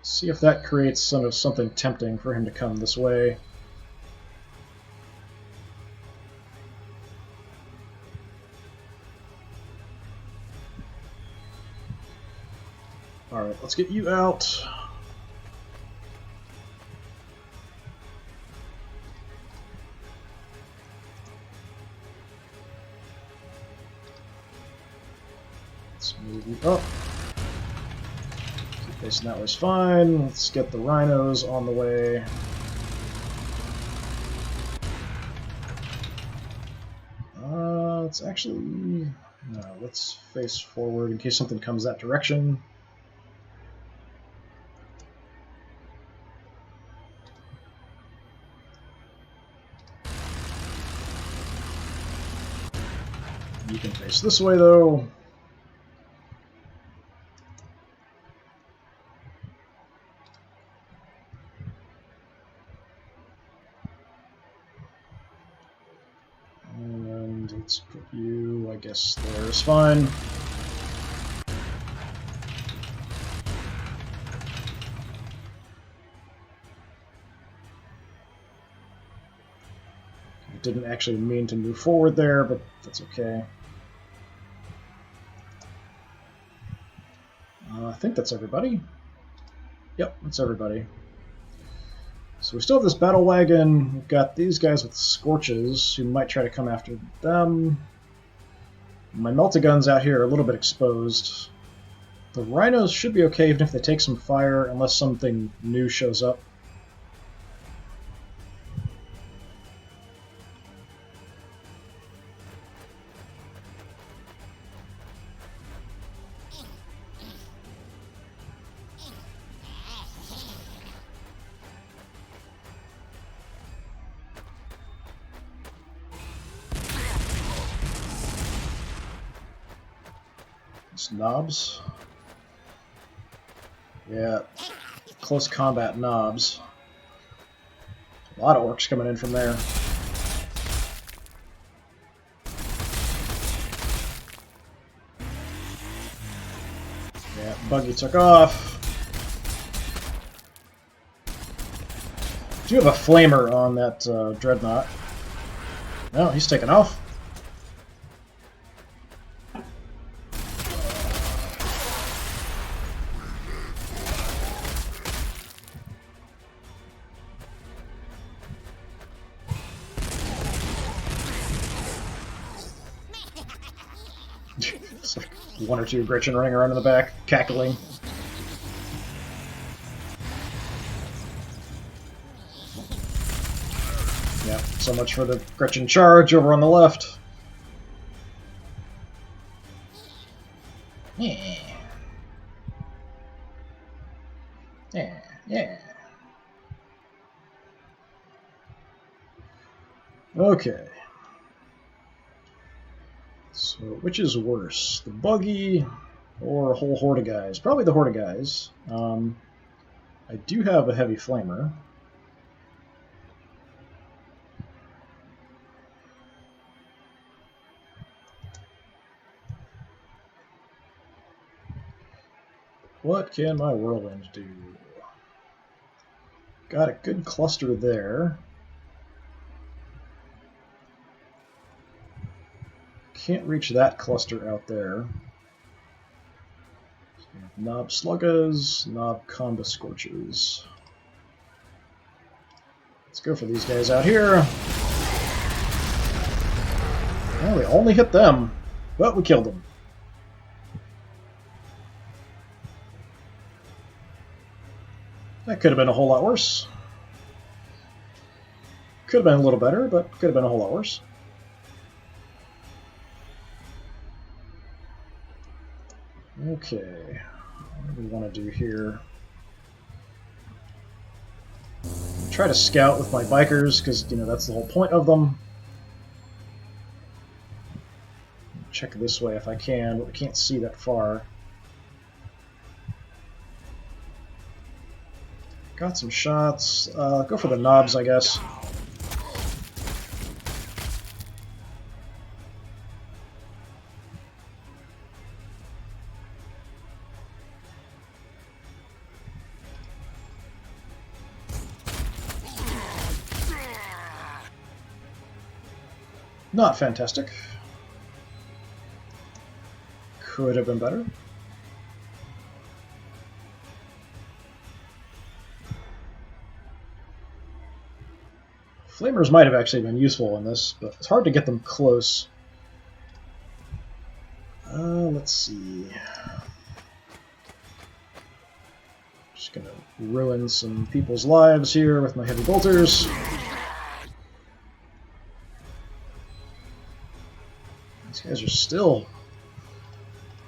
See if that creates something tempting for him to come this way. Alright, let's get you out. Let's move you up. Keep facing that way's fine. Let's get the rhinos on the way. Let's actually... No, let's face forward in case something comes that direction. You can face this way, though. And let's put you, I guess, there's fine. I didn't actually mean to move forward there, but that's okay. I think that's everybody. Yep, that's everybody. So we still have this battle wagon. We've got these guys with scorches who might try to come after them. My melta-guns out here are a little bit exposed. The rhinos should be okay even if they take some fire, unless something new shows up. Knobs. Yeah, close combat knobs. A lot of orcs coming in from there. Yeah, buggy took off. Do you have a flamer on that dreadnought? No, he's taken off. One or two Gretchen running around in the back, cackling. Yeah, so much for the Gretchen charge over on the left. Yeah. Yeah, yeah. Okay. So, which is worse, the buggy or a whole horde of guys? Probably the horde of guys. I do have a heavy flamer. What can my whirlwind do? Got a good cluster there. Can't reach that cluster out there. So knob sluggas, knob comba scorches. Let's go for these guys out here. Well, we only hit them, but we killed them. That could have been a whole lot worse. Could have been a little better, but could have been a whole lot worse. Okay, what do we want to do here? Try to scout with my bikers, because, you know, that's the whole point of them. Check this way if I can, but we can't see that far. Got some shots. Go for the knobs, I guess. Not fantastic. Could have been better. Flamers might have actually been useful in this, but it's hard to get them close. Let's see. Just gonna ruin some people's lives here with my heavy bolters. These guys are still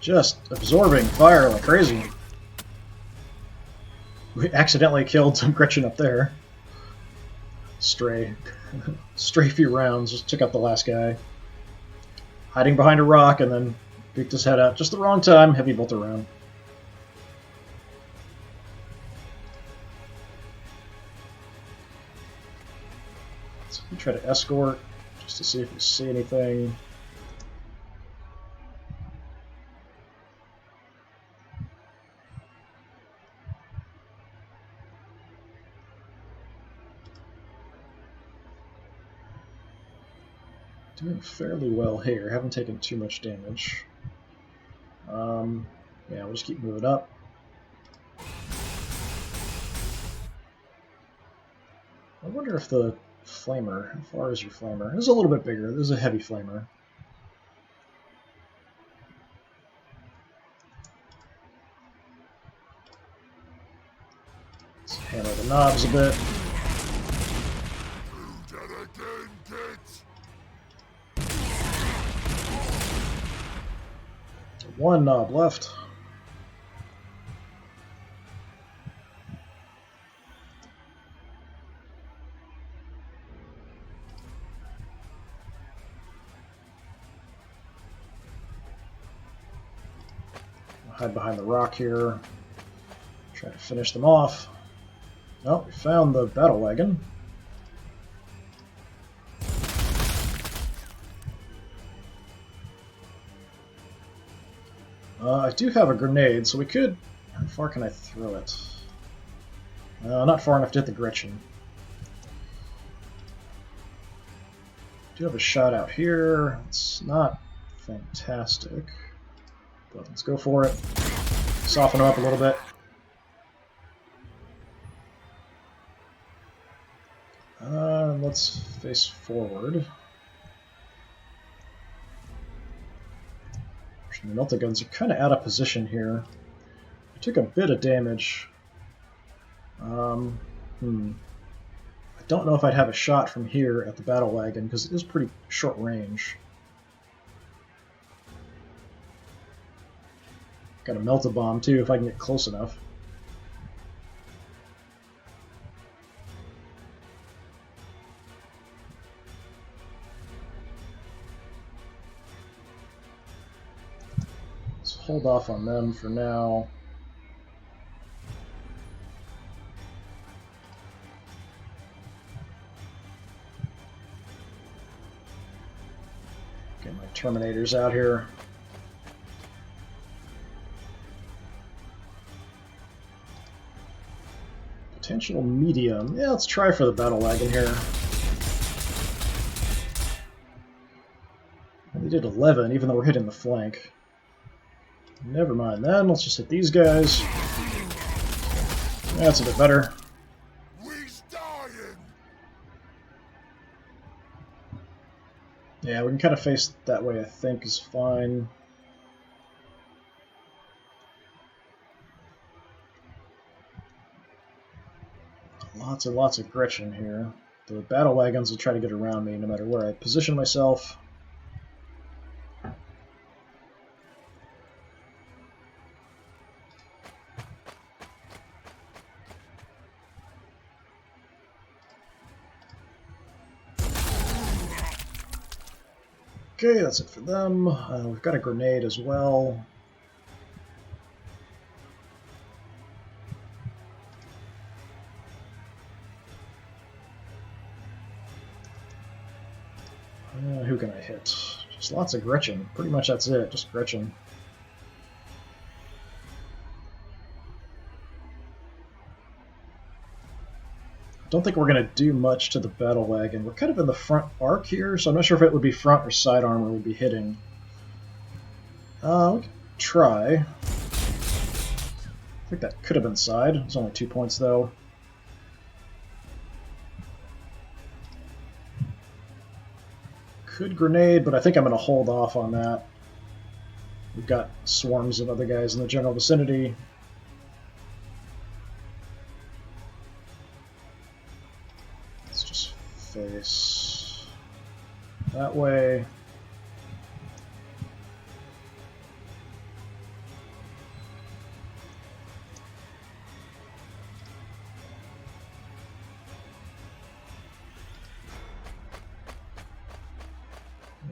just absorbing fire like crazy. We accidentally killed some Gretchen up there. Stray few rounds, just took out the last guy. Hiding behind a rock and then peeked his head out just the wrong time, heavy bolt around. So we try to escort just to see if we see anything. Doing fairly well here. Haven't taken too much damage. Yeah, we'll just keep moving up. I wonder if the flamer, how far is your flamer? This is a little bit bigger. This is a heavy flamer. Let's hammer the knobs a bit. One knob left. I'll hide behind the rock here. Try to finish them off. Oh, we found the battle wagon. I do have a grenade, so we could... How far can I throw it? Not far enough to hit the Gretchen. Do have a shot out here. It's not fantastic, but let's go for it. Soften them up a little bit. Let's face forward. The melta guns are kind of out of position here. I took a bit of damage. I don't know if I'd have a shot from here at the battle wagon because it is pretty short range. Got a melta bomb too if I can get close enough. Hold off on them for now. Get my Terminators out here. Potential medium. Yeah, let's try for the battle wagon here. They did 11, even though we're hitting the flank. Never mind then, let's just hit these guys. That's a bit better. Yeah, we can kind of face that way, I think, is fine. Lots and lots of Gretchen here. The battle wagons will try to get around me no matter where I position myself. Okay, that's it for them. We've got a grenade as well. Who can I hit? Just lots of Gretchen. Pretty much that's it, just Gretchen. Don't think we're going to do much to the battle wagon. We're kind of in the front arc here, so I'm not sure if it would be front or side armor we'd be hitting. We can try. I think that could have been side. It's only 2 points, though. Could grenade, but I think I'm going to hold off on that. We've got swarms of other guys in the general vicinity. Let's just face that way.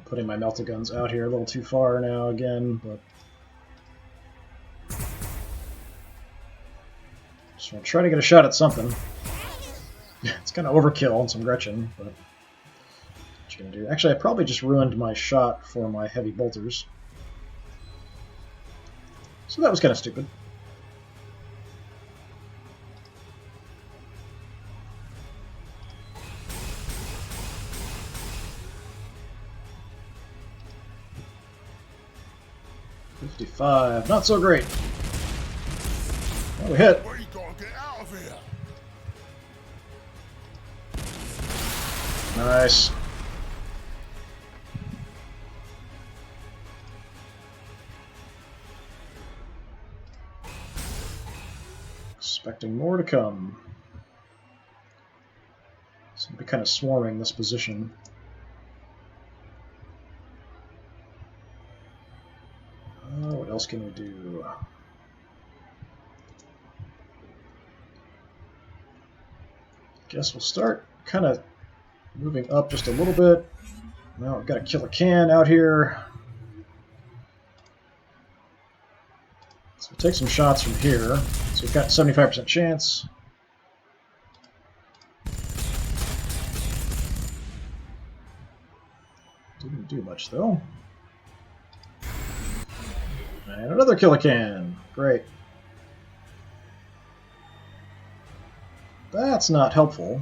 putting my melta guns out here a little too far now again, but just want to try to get a shot at something. It's kind of overkill on some Gretchen, but what you gonna do? Actually, I probably just ruined my shot for my heavy bolters, so that was kind of stupid. $55, not so great. Oh, we hit. We gotta get out of here. Nice. Expecting more to come. Seem to be kind of swarming this position. What else can we do? Guess we'll start kind of moving up just a little bit. Now we've got to kill a can out here. So we'll take some shots from here. So we've got 75% chance. Didn't do much though. And another kill a can. Great. That's not helpful.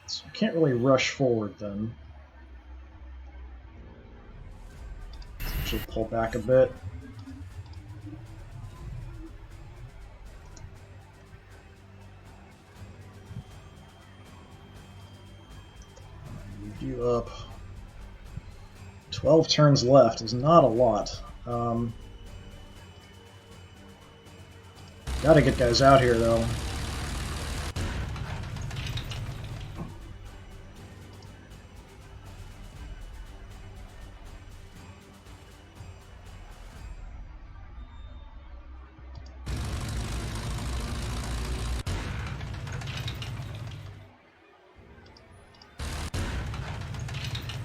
So I can't really rush forward then. Should pull back a bit. Move you up. 12 turns left is not a lot. Gotta get guys out here though.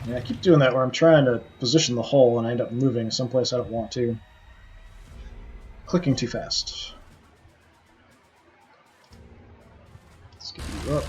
Yeah, I keep doing that where I'm trying to position the hole and I end up moving someplace I don't want to. Clicking too fast. Let's get you up.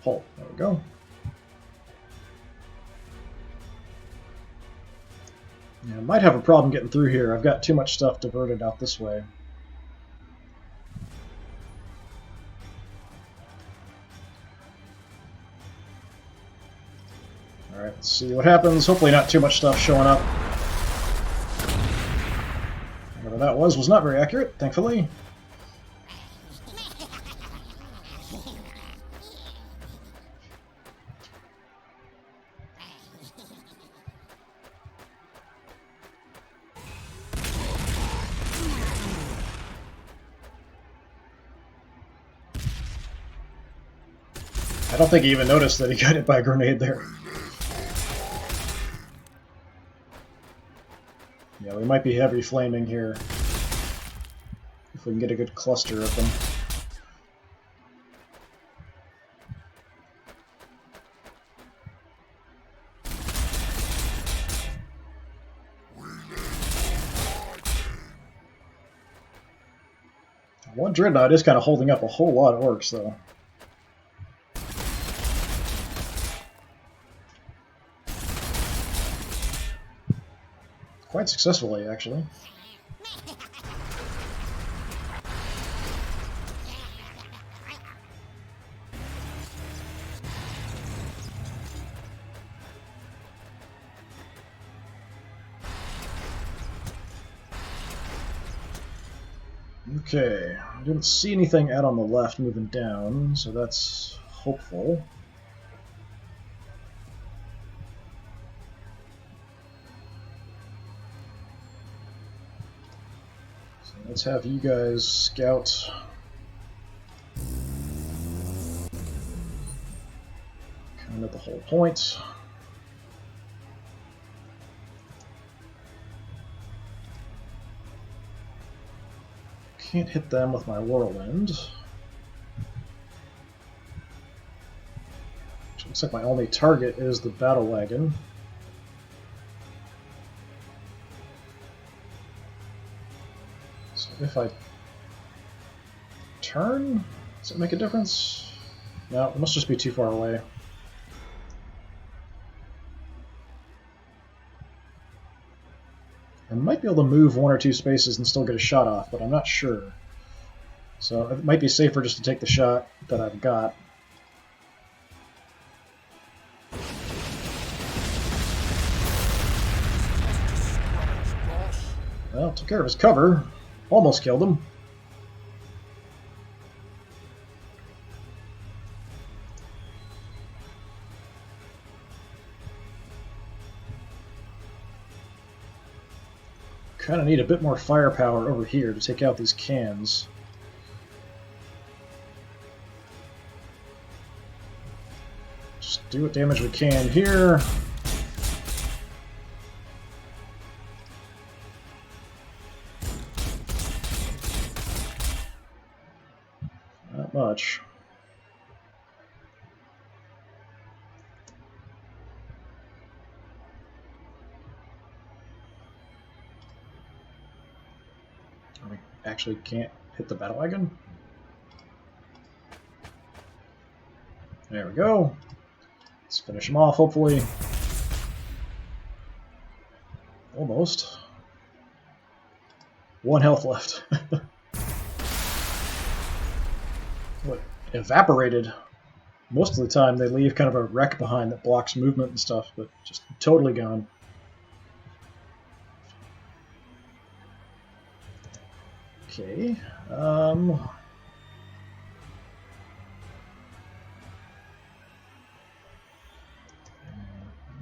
Hole. There we go. Yeah, I might have a problem getting through here. I've got too much stuff diverted out this way. Alright, let's see what happens. Hopefully not too much stuff showing up. Whatever that was not very accurate, thankfully. I don't think he even noticed that he got hit by a grenade there. Yeah, we might be heavy flaming here. If we can get a good cluster of them. One Dreadnought is kind of holding up a whole lot of orcs, though. Quite successfully, actually. Okay, I didn't see anything out on the left moving down, so that's hopeful. So let's have you guys scout. Kind of the whole point. Can't hit them with my whirlwind. Looks like my only target is the battle wagon. So if I turn, does it make a difference? No, it must just be too far away. I might be able to move 1 or 2 spaces and still get a shot off, but I'm not sure. So it might be safer just to take the shot that I've got. Well, took care of his cover. Almost killed him. Kind of need a bit more firepower over here to take out these cans. Just do what damage we can here. Not much. We actually can't hit the battle wagon. There we go. Let's finish him off, hopefully. Almost. 1 health left. What? Evaporated. Most of the time they leave kind of a wreck behind that blocks movement and stuff, but just totally gone. Okay. What am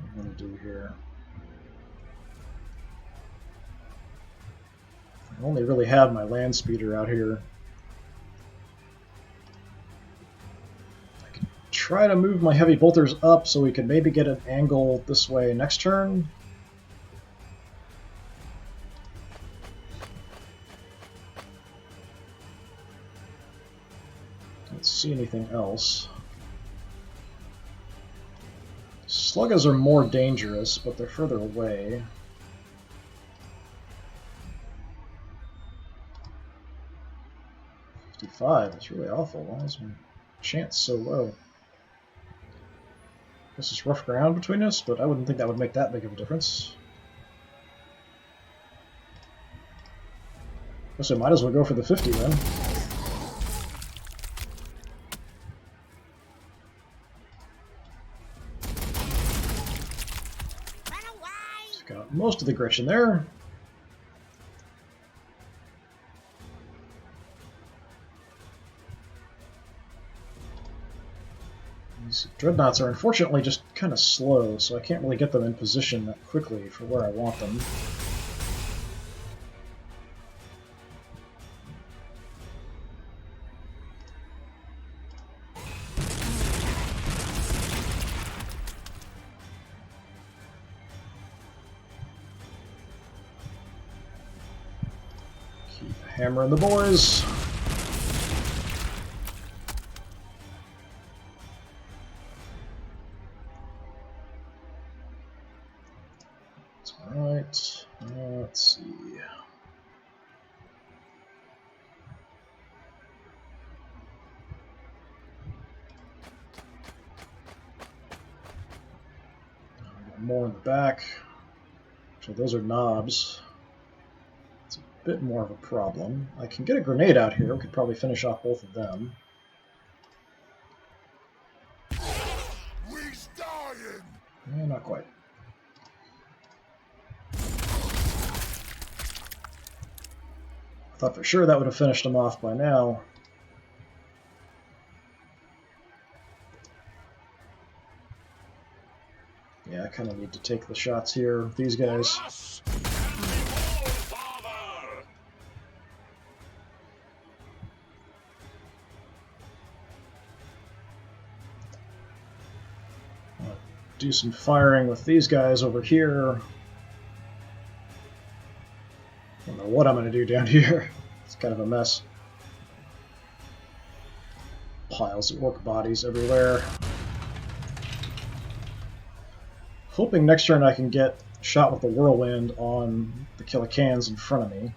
I going to do here? I only really have my land speeder out here. I can try to move my heavy bolters up so we can maybe get an angle this way next turn. Don't see anything else. Sluggas are more dangerous, but they're further away. That's really awful. Why is my chance so low? This is rough ground between us, but I wouldn't think that would make that big of a difference. Guess I might as well go for the 50 then. Got most of the Gretchen there. These dreadnoughts are unfortunately just kind of slow, so I can't really get them in position that quickly for where I want them. Keep hammering the boys. Alright, let's see. Got more in the back. So those are knobs. It's a bit more of a problem. I can get a grenade out here. We could probably finish off both of them. We's dying. Not quite. Thought for sure that would have finished him off by now. Yeah, I kind of need to take the shots here with these guys. do some firing with these guys over here. I don't know what I'm going to do down here. It's kind of a mess. Piles of orc bodies everywhere. Hoping next turn I can get shot with the whirlwind on the Killicans in front of me.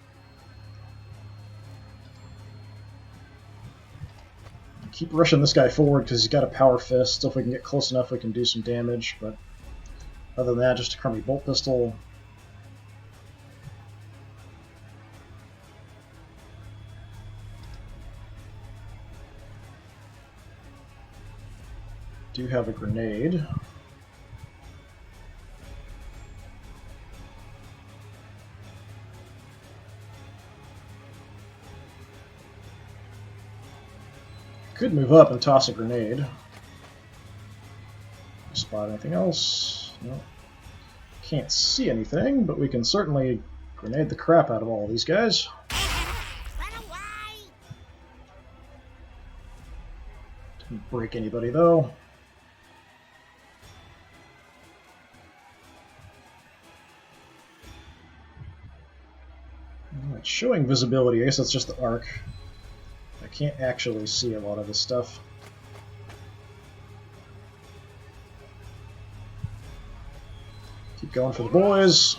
Keep rushing this guy forward because he's got a power fist. If we can get close enough, we can do some damage. But other than that, just a crummy bolt pistol. Do have a grenade. Could move up and toss a grenade. Spot anything else? No. Can't see anything, but we can certainly grenade the crap out of all of these guys. Didn't break anybody though. It's showing visibility. I guess that's just the arc. I can't actually see a lot of this stuff. Keep going for the boys.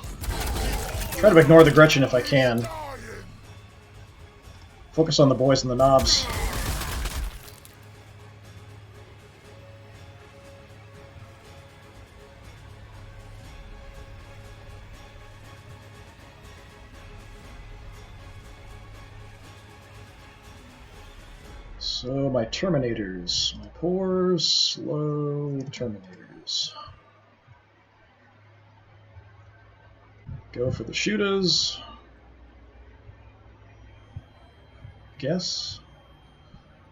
Try to ignore the Gretchen if I can. Focus on the boys and the knobs. So my Terminators, my poor, slow Terminators. Go for the shooters. Guess.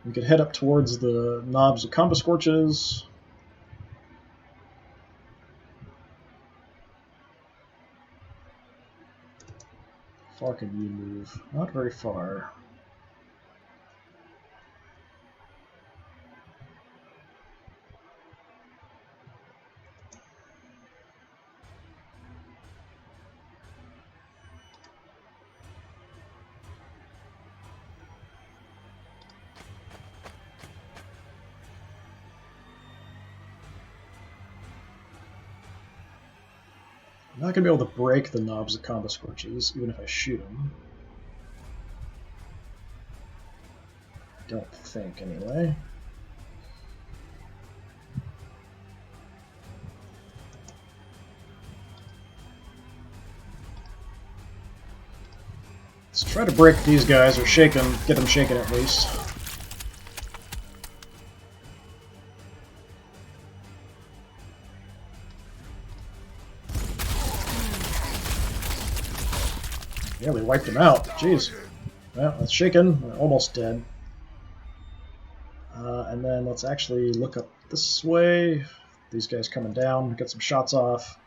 We could head up towards the knobs of Combo Scorches. How far can you move? Not very far. I'm not going to be able to break the knobs of Combo Scorches, even if I shoot them. I don't think, anyway. Let's try to break these guys, or shake them, get them shaken at least. Yeah, we wiped him out. Jeez. Well, that's shaken. We're almost dead. And then let's actually look up this way. These guys coming down. Get some shots off.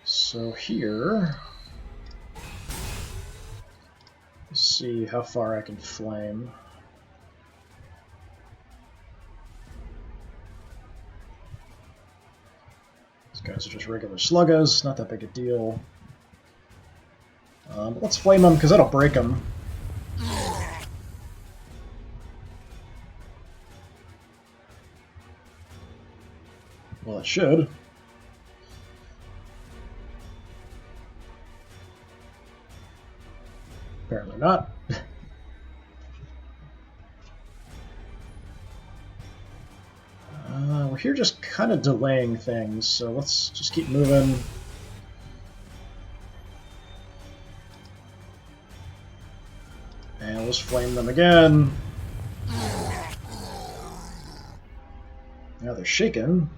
So here... let's see how far I can flame. Guys are just regular sluggers, not that big a deal. But let's flame them, because that'll break them. Well, it should. Apparently not. We're here just kind of delaying things, so let's just keep moving. And we'll just flame them again. Now they're shaken.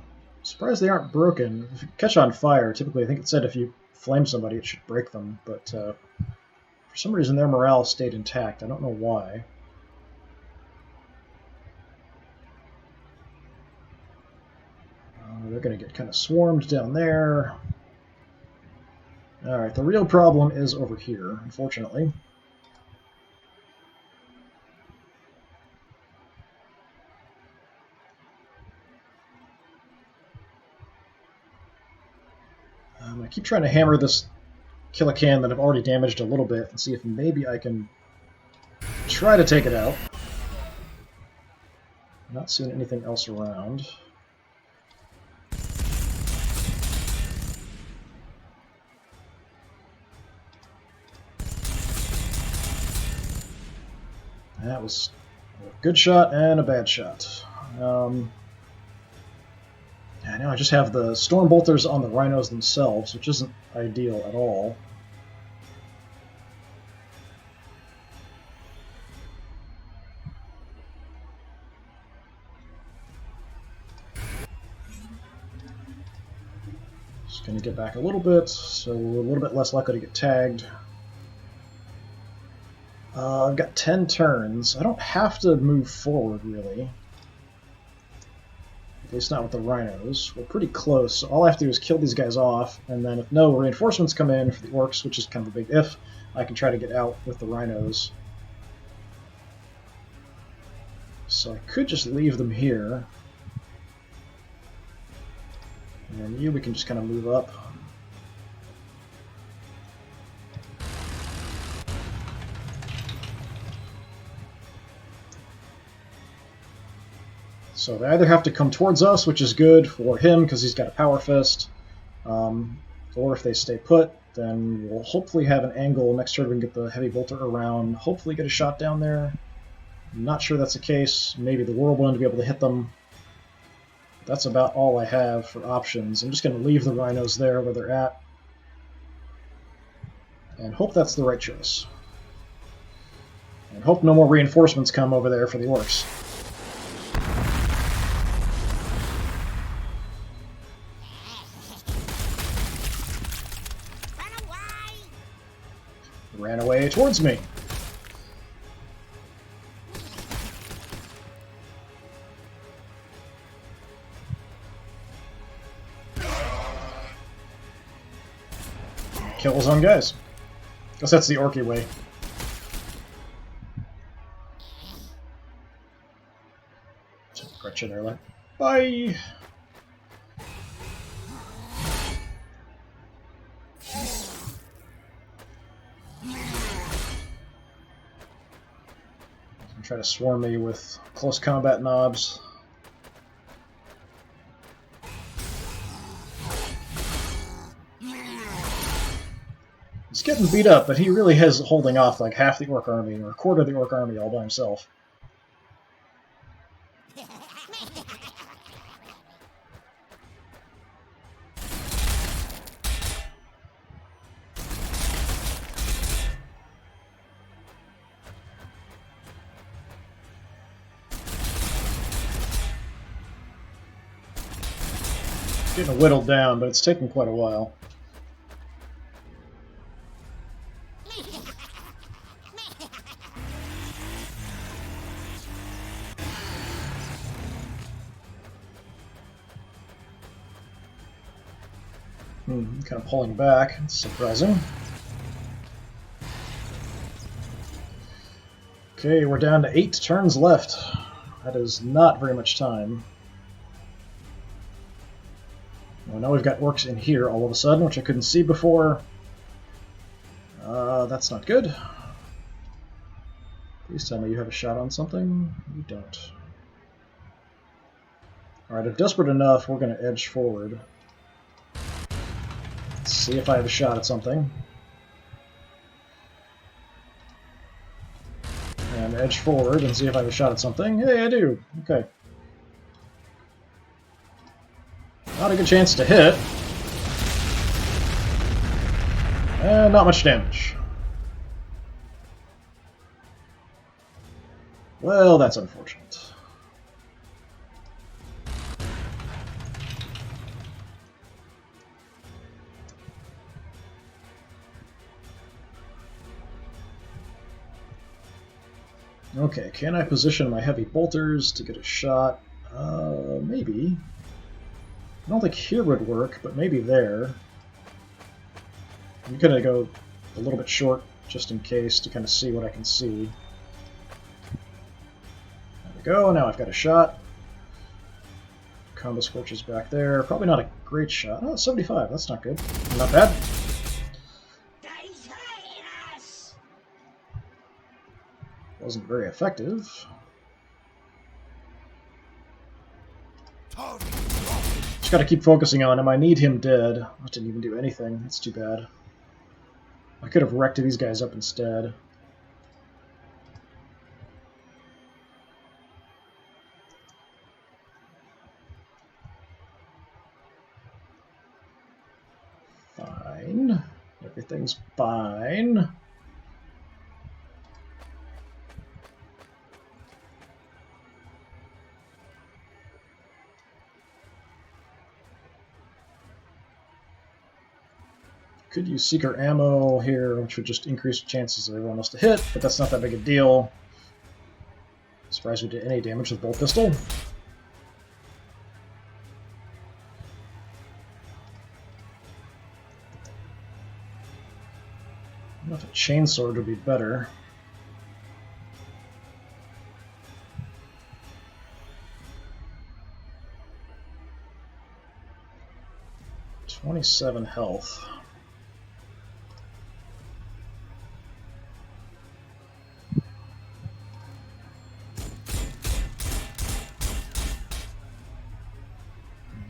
Surprised they aren't broken. If you catch on fire, typically I think it said if you flame somebody it should break them, but for some reason their morale stayed intact. I don't know why. They're going to get kind of swarmed down there. Alright, the real problem is over here, unfortunately. I keep trying to hammer this Killacan that I've already damaged a little bit and see if maybe I can try to take it out. Not seeing anything else around. That was a good shot and a bad shot. Yeah, now I just have the storm bolters on the rhinos themselves, which isn't ideal at all. Just going to get back a little bit, so a little bit less likely to get tagged. I've got 10 turns. I don't have to move forward, really. At least not with the rhinos. We're pretty close, so all I have to do is kill these guys off, and then if no reinforcements come in for the orcs, which is kind of a big if, I can try to get out with the rhinos. So I could just leave them here. And then you, we can just kind of move up. So they either have to come towards us, which is good for him because he's got a power fist, or if they stay put, then we'll hopefully have an angle next turn we can get the heavy bolter around, hopefully get a shot down there. I'm not sure that's the case. Maybe the whirlwind to be able to hit them. That's about all I have for options. I'm just going to leave the rhinos there where they're at and hope that's the right choice. And hope no more reinforcements come over there for the orcs. Ran away towards me. Kill his own guys. Guess that's the orky way. Gretchen there, like, bye. Try to swarm me with close combat knobs. He's getting beat up, but he really is holding off like half the orc army, or a quarter of the orc army all by himself. Getting whittled down, but it's taken quite a while. Kind of pulling back. It's surprising. Okay, we're down to 8 turns left. That is not very much time. Well, now we've got orcs in here all of a sudden, which I couldn't see before. That's not good. Please tell me you have a shot on something. You don't. Alright, if desperate enough, we're going to edge forward. Let's see if I have a shot at something. And edge forward and see if I have a shot at something. Hey, I do. Okay. Not a good chance to hit. And not much damage. Well, that's unfortunate. Okay, can I position my heavy bolters to get a shot? Maybe. I don't think here would work, but maybe there. I'm going to go a little bit short just in case to kind of see what I can see. There we go, now I've got a shot. Combo Scorches back there. Probably not a great shot. Oh, 75. That's not good. Not bad. Wasn't very effective. Just gotta keep focusing on him. I need him dead. I didn't even do anything. That's too bad. I could have wrecked these guys up instead. Fine. Everything's fine. Could use Seeker ammo here, which would just increase the chances of everyone else to hit, but that's not that big a deal. Surprised we did any damage with Bolt Pistol. I don't know if a chainsword would be better. $27 health.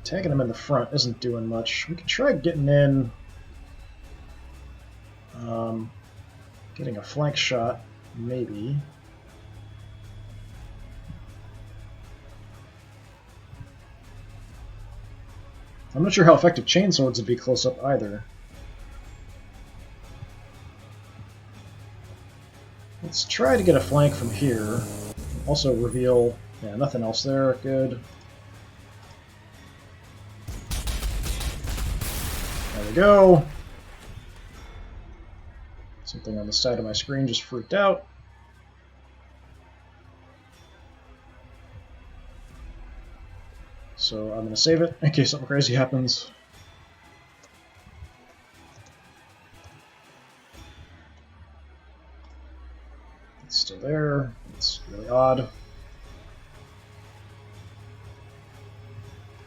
Tagging him in the front isn't doing much. We can try getting in, getting a flank shot, maybe. I'm not sure how effective chainswords would be close up either. Let's try to get a flank from here. Also reveal, yeah, nothing else there, good. There we go. Something on the side of my screen just freaked out. So I'm going to save it in case something crazy happens. It's still there. It's really odd.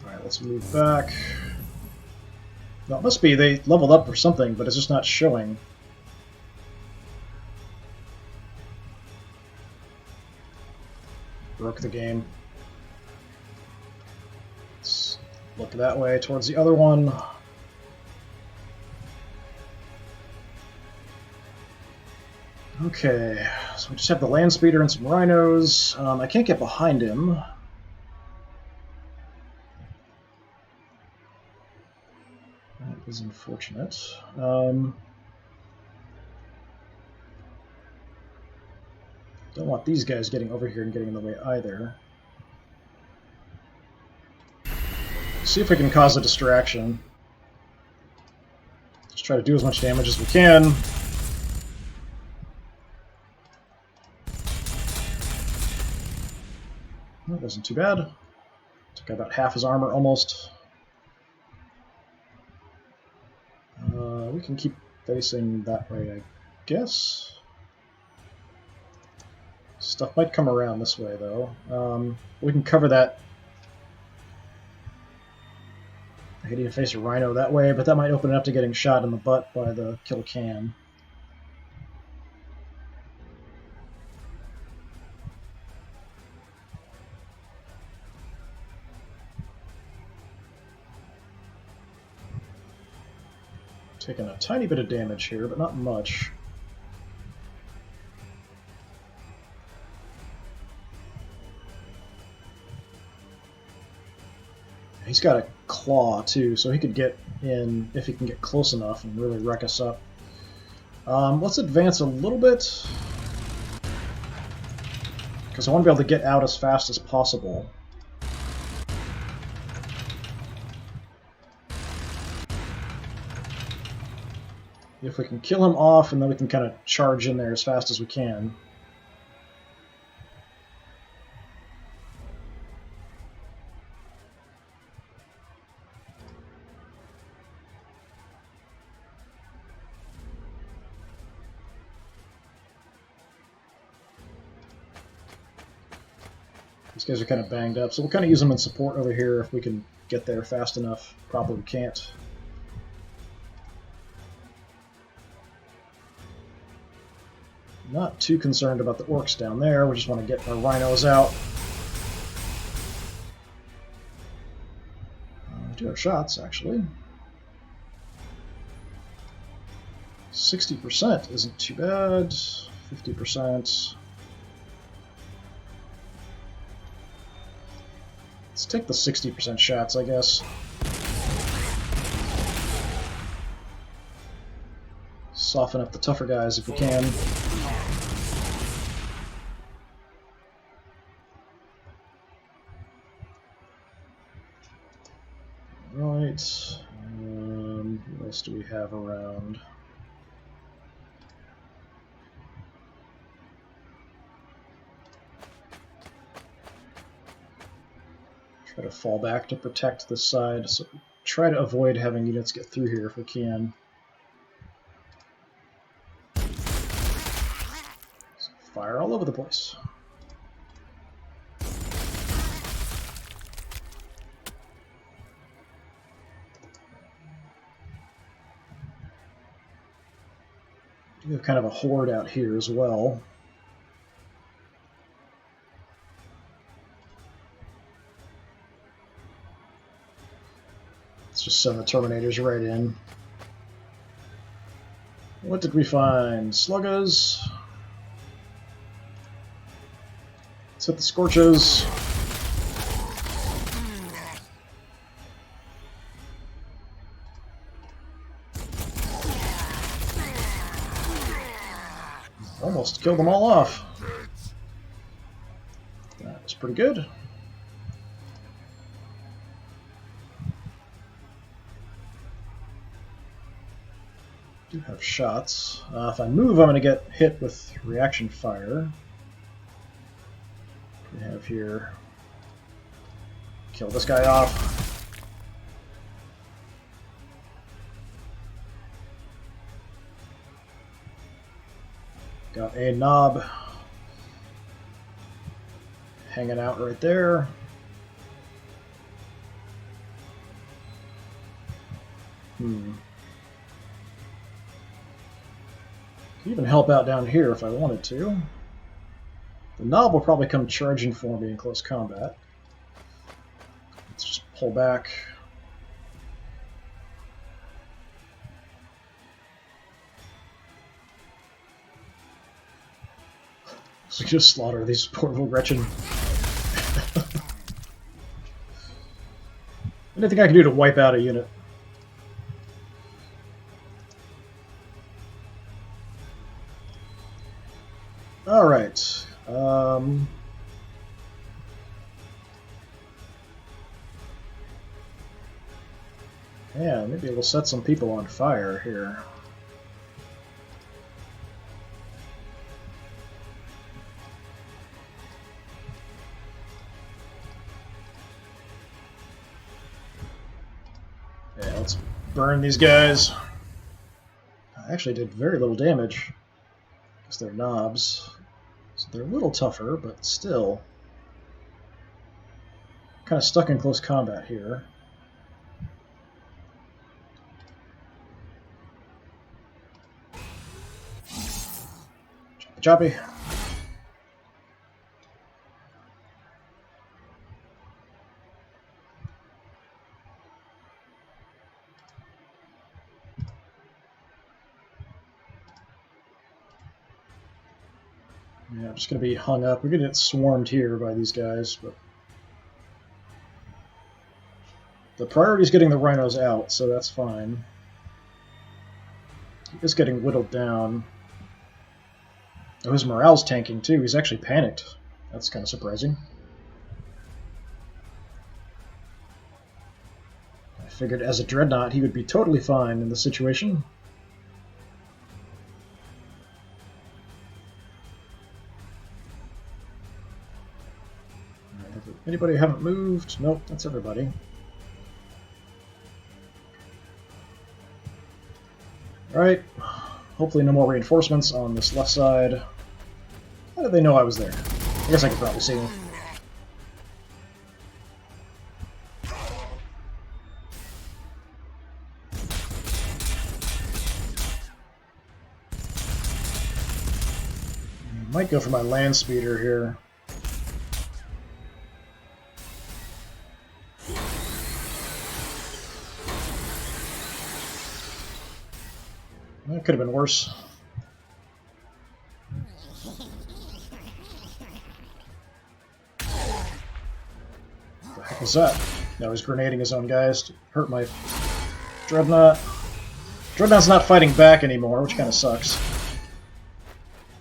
Alright, let's move back. Well, it must be they leveled up or something, but it's just not showing. Broke the game. Let's look that way towards the other one. Okay, so we just have the land speeder and some rhinos. I can't get behind him. That is unfortunate. Don't want these guys getting over here and getting in the way either. See if we can cause a distraction. Just try to do as much damage as we can. That wasn't too bad. Took out about half his armor almost. We can keep facing that way, I guess. Stuff might come around this way, though. We can cover that. I could even face a rhino that way, but that might open it up to getting shot in the butt by the kill can. Taking a tiny bit of damage here, but not much. He's got a claw, too, so he could get in if he can get close enough and really wreck us up. Let's advance a little bit, because I want to be able to get out as fast as possible. If we can kill him off, and then we can kind of charge in there as fast as we can. These guys are kind of banged up, so we'll kind of use them in support over here if we can get there fast enough. Probably we can't. Not too concerned about the orcs down there. We just want to get our rhinos out. Do our shots, actually. 60% isn't too bad. 50%. Let's take the 60% shots, I guess. Soften up the tougher guys if we can. Right. What else do we have around? Try to fall back to protect this side. So try to avoid having units get through here if we can. So fire all over the place. We have kind of a horde out here as well. Let's just send the Terminators right in. What did we find? Sluggas. Let's hit the Scorches. Almost killed them all off. That was pretty good. Do have shots. If I move, I'm going to get hit with reaction fire. We have here. Kill this guy off. Got a knob hanging out right there. Could even help out down here if I wanted to. The knob will probably come charging for me in close combat. Let's just pull back. So just slaughter these poor little wretched. Anything I can do to wipe out a unit. All right. Yeah, maybe we'll set some people on fire here. Yeah, let's burn these guys. I actually did very little damage because they're knobs. So they're a little tougher, but still kind of stuck in close combat here. Choppy. Yeah, I'm just going to be hung up. We're going to get swarmed here by these guys, but the priority is getting the rhinos out, so that's fine. He is getting whittled down. Oh, his morale's tanking too. He's actually panicked. That's kind of surprising. I figured as a dreadnought he would be totally fine in the situation. Anybody who haven't moved? Nope, that's everybody. Alright. Hopefully no more reinforcements on this left side. How did they know I was there? I guess I could probably see them. Might go for my land speeder here. That could have been worse. What the heck was that? No, he's grenading his own guys to hurt my Dreadnought. Dreadnought's not fighting back anymore, which kind of sucks.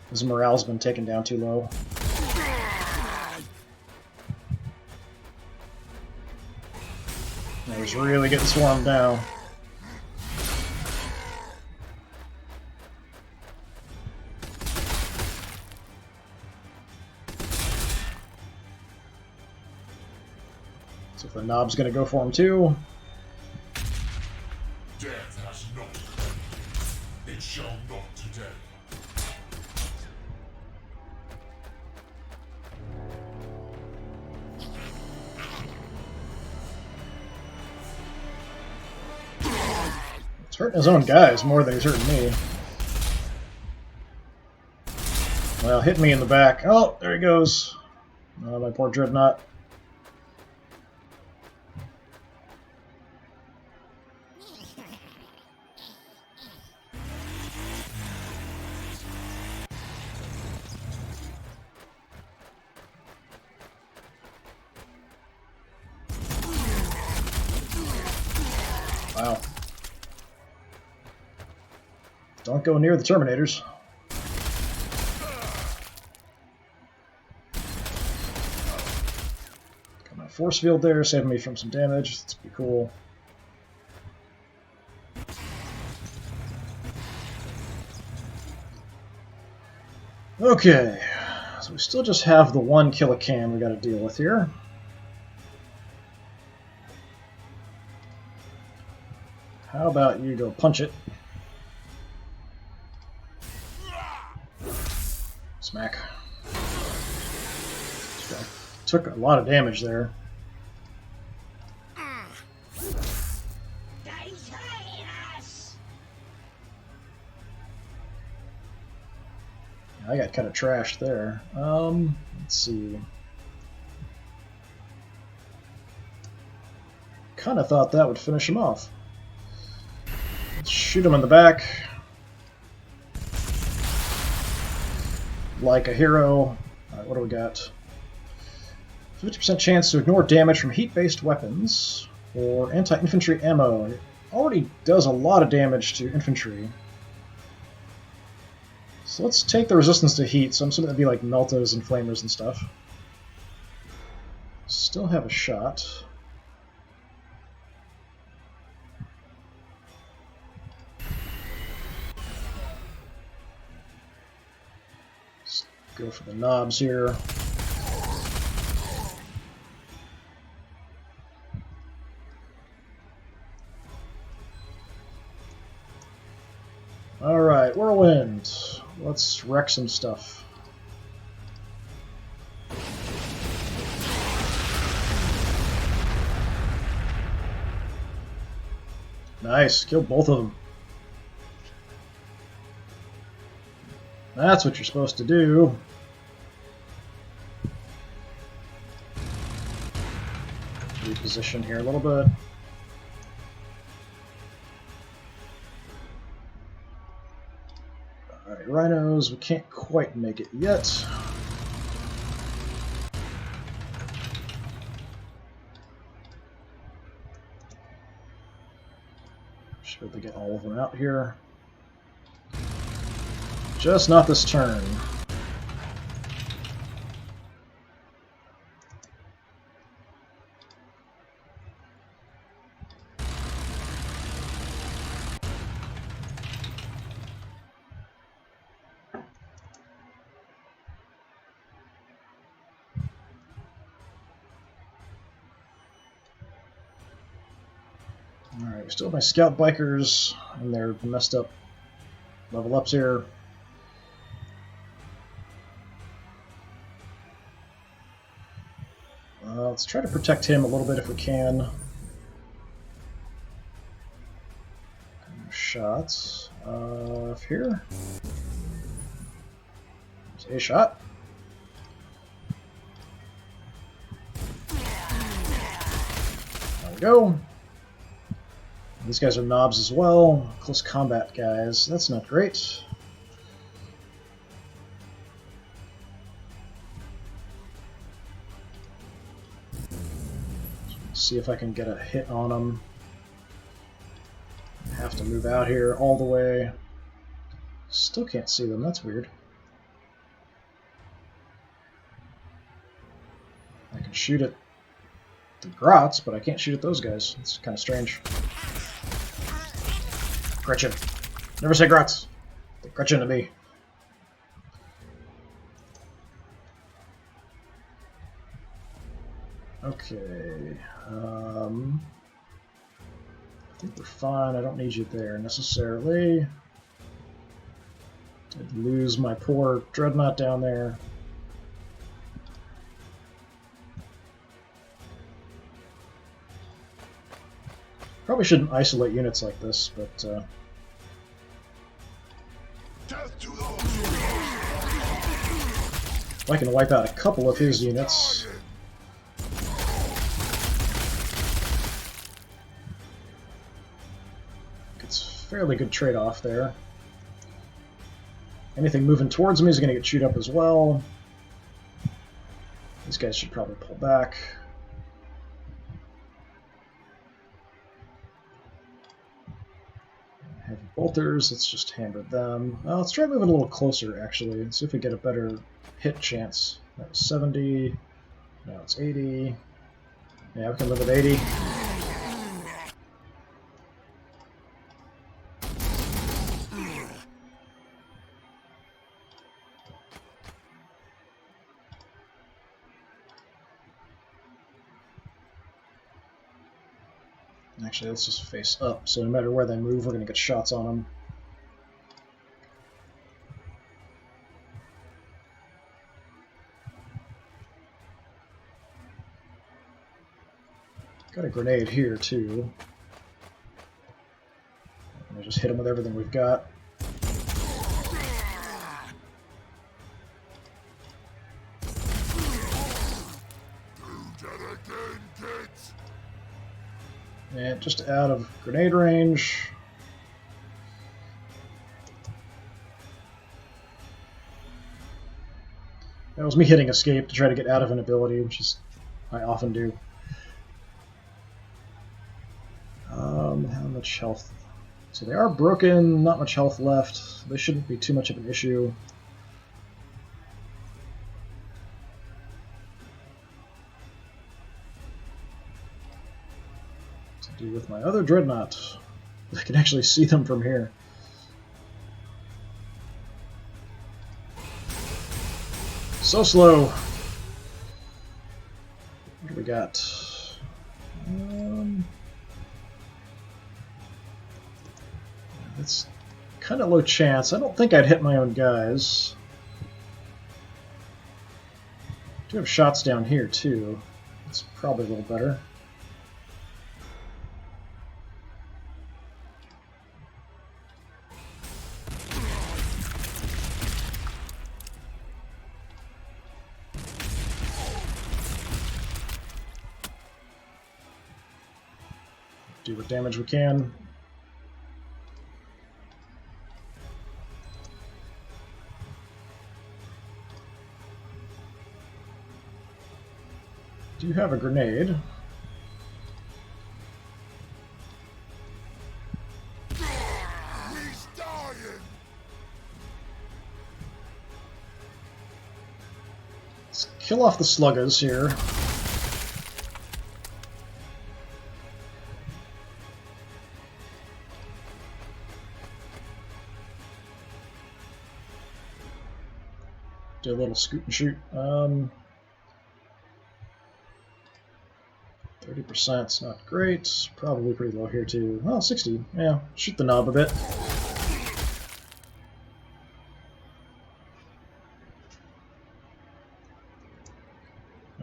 His morale's been taken down too low. Now he's really getting swarmed down. So if the knob's gonna go for him too. Death has not come. It shall not today. It's hurting his own guys more than he's hurting me. Well, hit me in the back. Oh, there he goes. Oh, my poor Dreadnought. Wow. Don't go near the Terminators. Got my force field there, saving me from some damage. That's pretty cool. Okay, so we still just have the one Killacan we got to deal with here. How about you go punch it? Smack. Took a lot of damage there. I got kind of trashed there. Let's see. Kind of thought that would finish him off. Let's shoot him in the back. Like a hero. Alright, what do we got? 50% chance to ignore damage from heat-based weapons or anti-infantry ammo. It already does a lot of damage to infantry. So let's take the resistance to heat, so I'm assuming that'd be like meltas and flamers and stuff. Still have a shot. Let's go for the knobs here. Alright, Whirlwind. Let's wreck some stuff. Nice, killed both of them. That's what you're supposed to do. Reposition here a little bit. Alright, rhinos, we can't quite make it yet. Should be able to get all of them out here. Just not this turn. Alright, we still have my scout bikers and their messed up level ups here. Let's try to protect him a little bit if we can. Shots. Here. There's a shot. There we go. These guys are knobs as well. Close combat guys. That's not great. See if I can get a hit on them. Have to move out here all the way. Still can't see them. That's weird. I can shoot at the grots, but I can't shoot at those guys. It's kind of strange. Gretchen. Never say grots. They Gretchen to me. Okay. I think we're fine. I don't need you there necessarily. I'd lose my poor dreadnought down there. Probably shouldn't isolate units like this, but if I can wipe out a couple of his units. It's a fairly good trade-off there. Anything moving towards me is going to get chewed up as well. These guys should probably pull back. Heavy bolters, let's just hammer them. Let's try moving a little closer, actually, and see if we get a better hit chance. That was 70. Now it's 80. Yeah, we can live with 80. Actually, let's just face up, so no matter where they move, we're going to get shots on them. Got a grenade here, too. I'll just hit them with everything we've got. And just out of grenade range. That was me hitting escape to try to get out of an ability, which is I often do. How much health? So they are broken, not much health left. They shouldn't be too much of an issue. With my other dreadnought. I can actually see them from here. So slow. What do we got? That's kind of low chance. I don't think I'd hit my own guys. I do have shots down here too. It's probably a little better. Do what damage we can. Do have a grenade. He's dying. Let's kill off the sluggers here. Do a little scoot and shoot. 30% is not great. Probably pretty low here too. Well, 60. Yeah, shoot the knob a bit.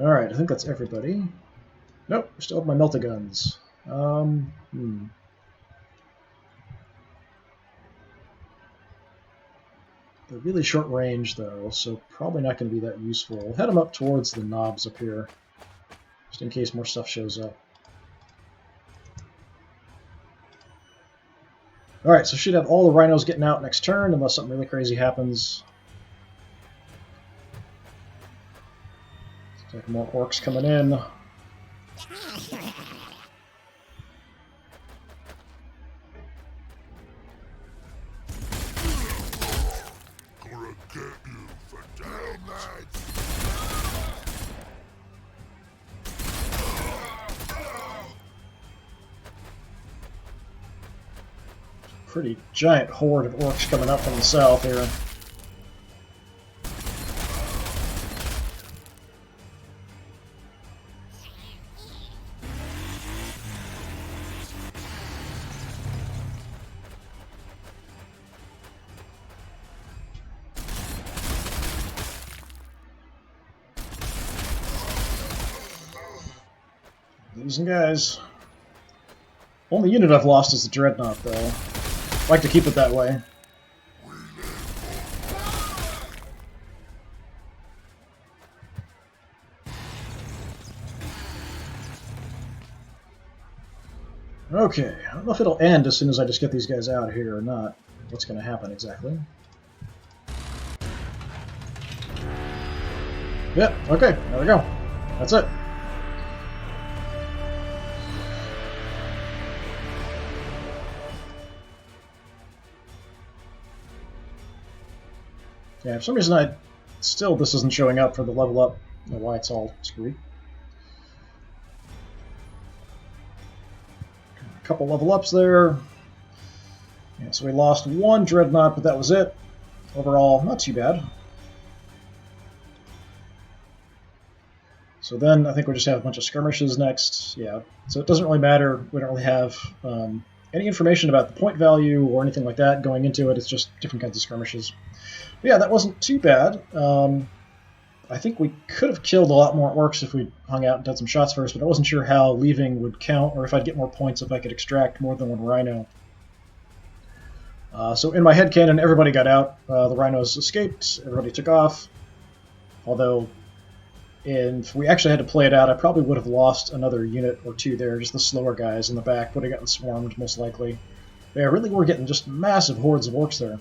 Alright, I think that's everybody. Nope, we still have my melta-guns. They're really short range, though, so probably not going to be that useful. We'll head them up towards the knobs up here, just in case more stuff shows up. Alright, so should have all the rhinos getting out next turn, unless something really crazy happens. Looks like more orcs coming in. Gonna get you for damn that! Pretty giant horde of orcs coming up from the south here. Losing guys. Only unit I've lost is the Dreadnought, though. Like to keep it that way. Okay, I don't know if it'll end as soon as I just get these guys out here or not. What's going to happen exactly? Yep, okay, there we go. That's it. Yeah, for some reason this isn't showing up for the level up. I don't know why it's all screwy. A couple level ups there. Yeah, so we lost one Dreadnought, but that was it. Overall, not too bad. So then I think we'll just have a bunch of skirmishes next. Yeah, so it doesn't really matter. We don't really have any information about the point value or anything like that going into it. It's just different kinds of skirmishes. But yeah, that wasn't too bad. I think we could have killed a lot more orcs if we hung out and done some shots first, but I wasn't sure how leaving would count or if I'd get more points if I could extract more than one rhino. So in my headcanon, everybody got out. The rhinos escaped. Everybody took off. Although, if we actually had to play it out, I probably would have lost another unit or two there. Just the slower guys in the back would have gotten swarmed, most likely. But yeah, really, we're getting just massive hordes of orcs there.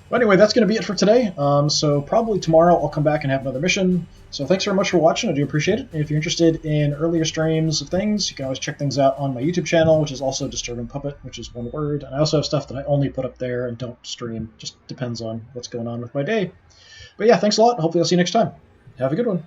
But anyway, that's going to be it for today. So probably tomorrow I'll come back and have another mission. So thanks very much for watching. I do appreciate it. And if you're interested in earlier streams of things, you can always check things out on my YouTube channel, which is also DisturbingPuppet, which is one word. And I also have stuff that I only put up there and don't stream. Just depends on what's going on with my day. But yeah, thanks a lot. Hopefully I'll see you next time. Have a good one.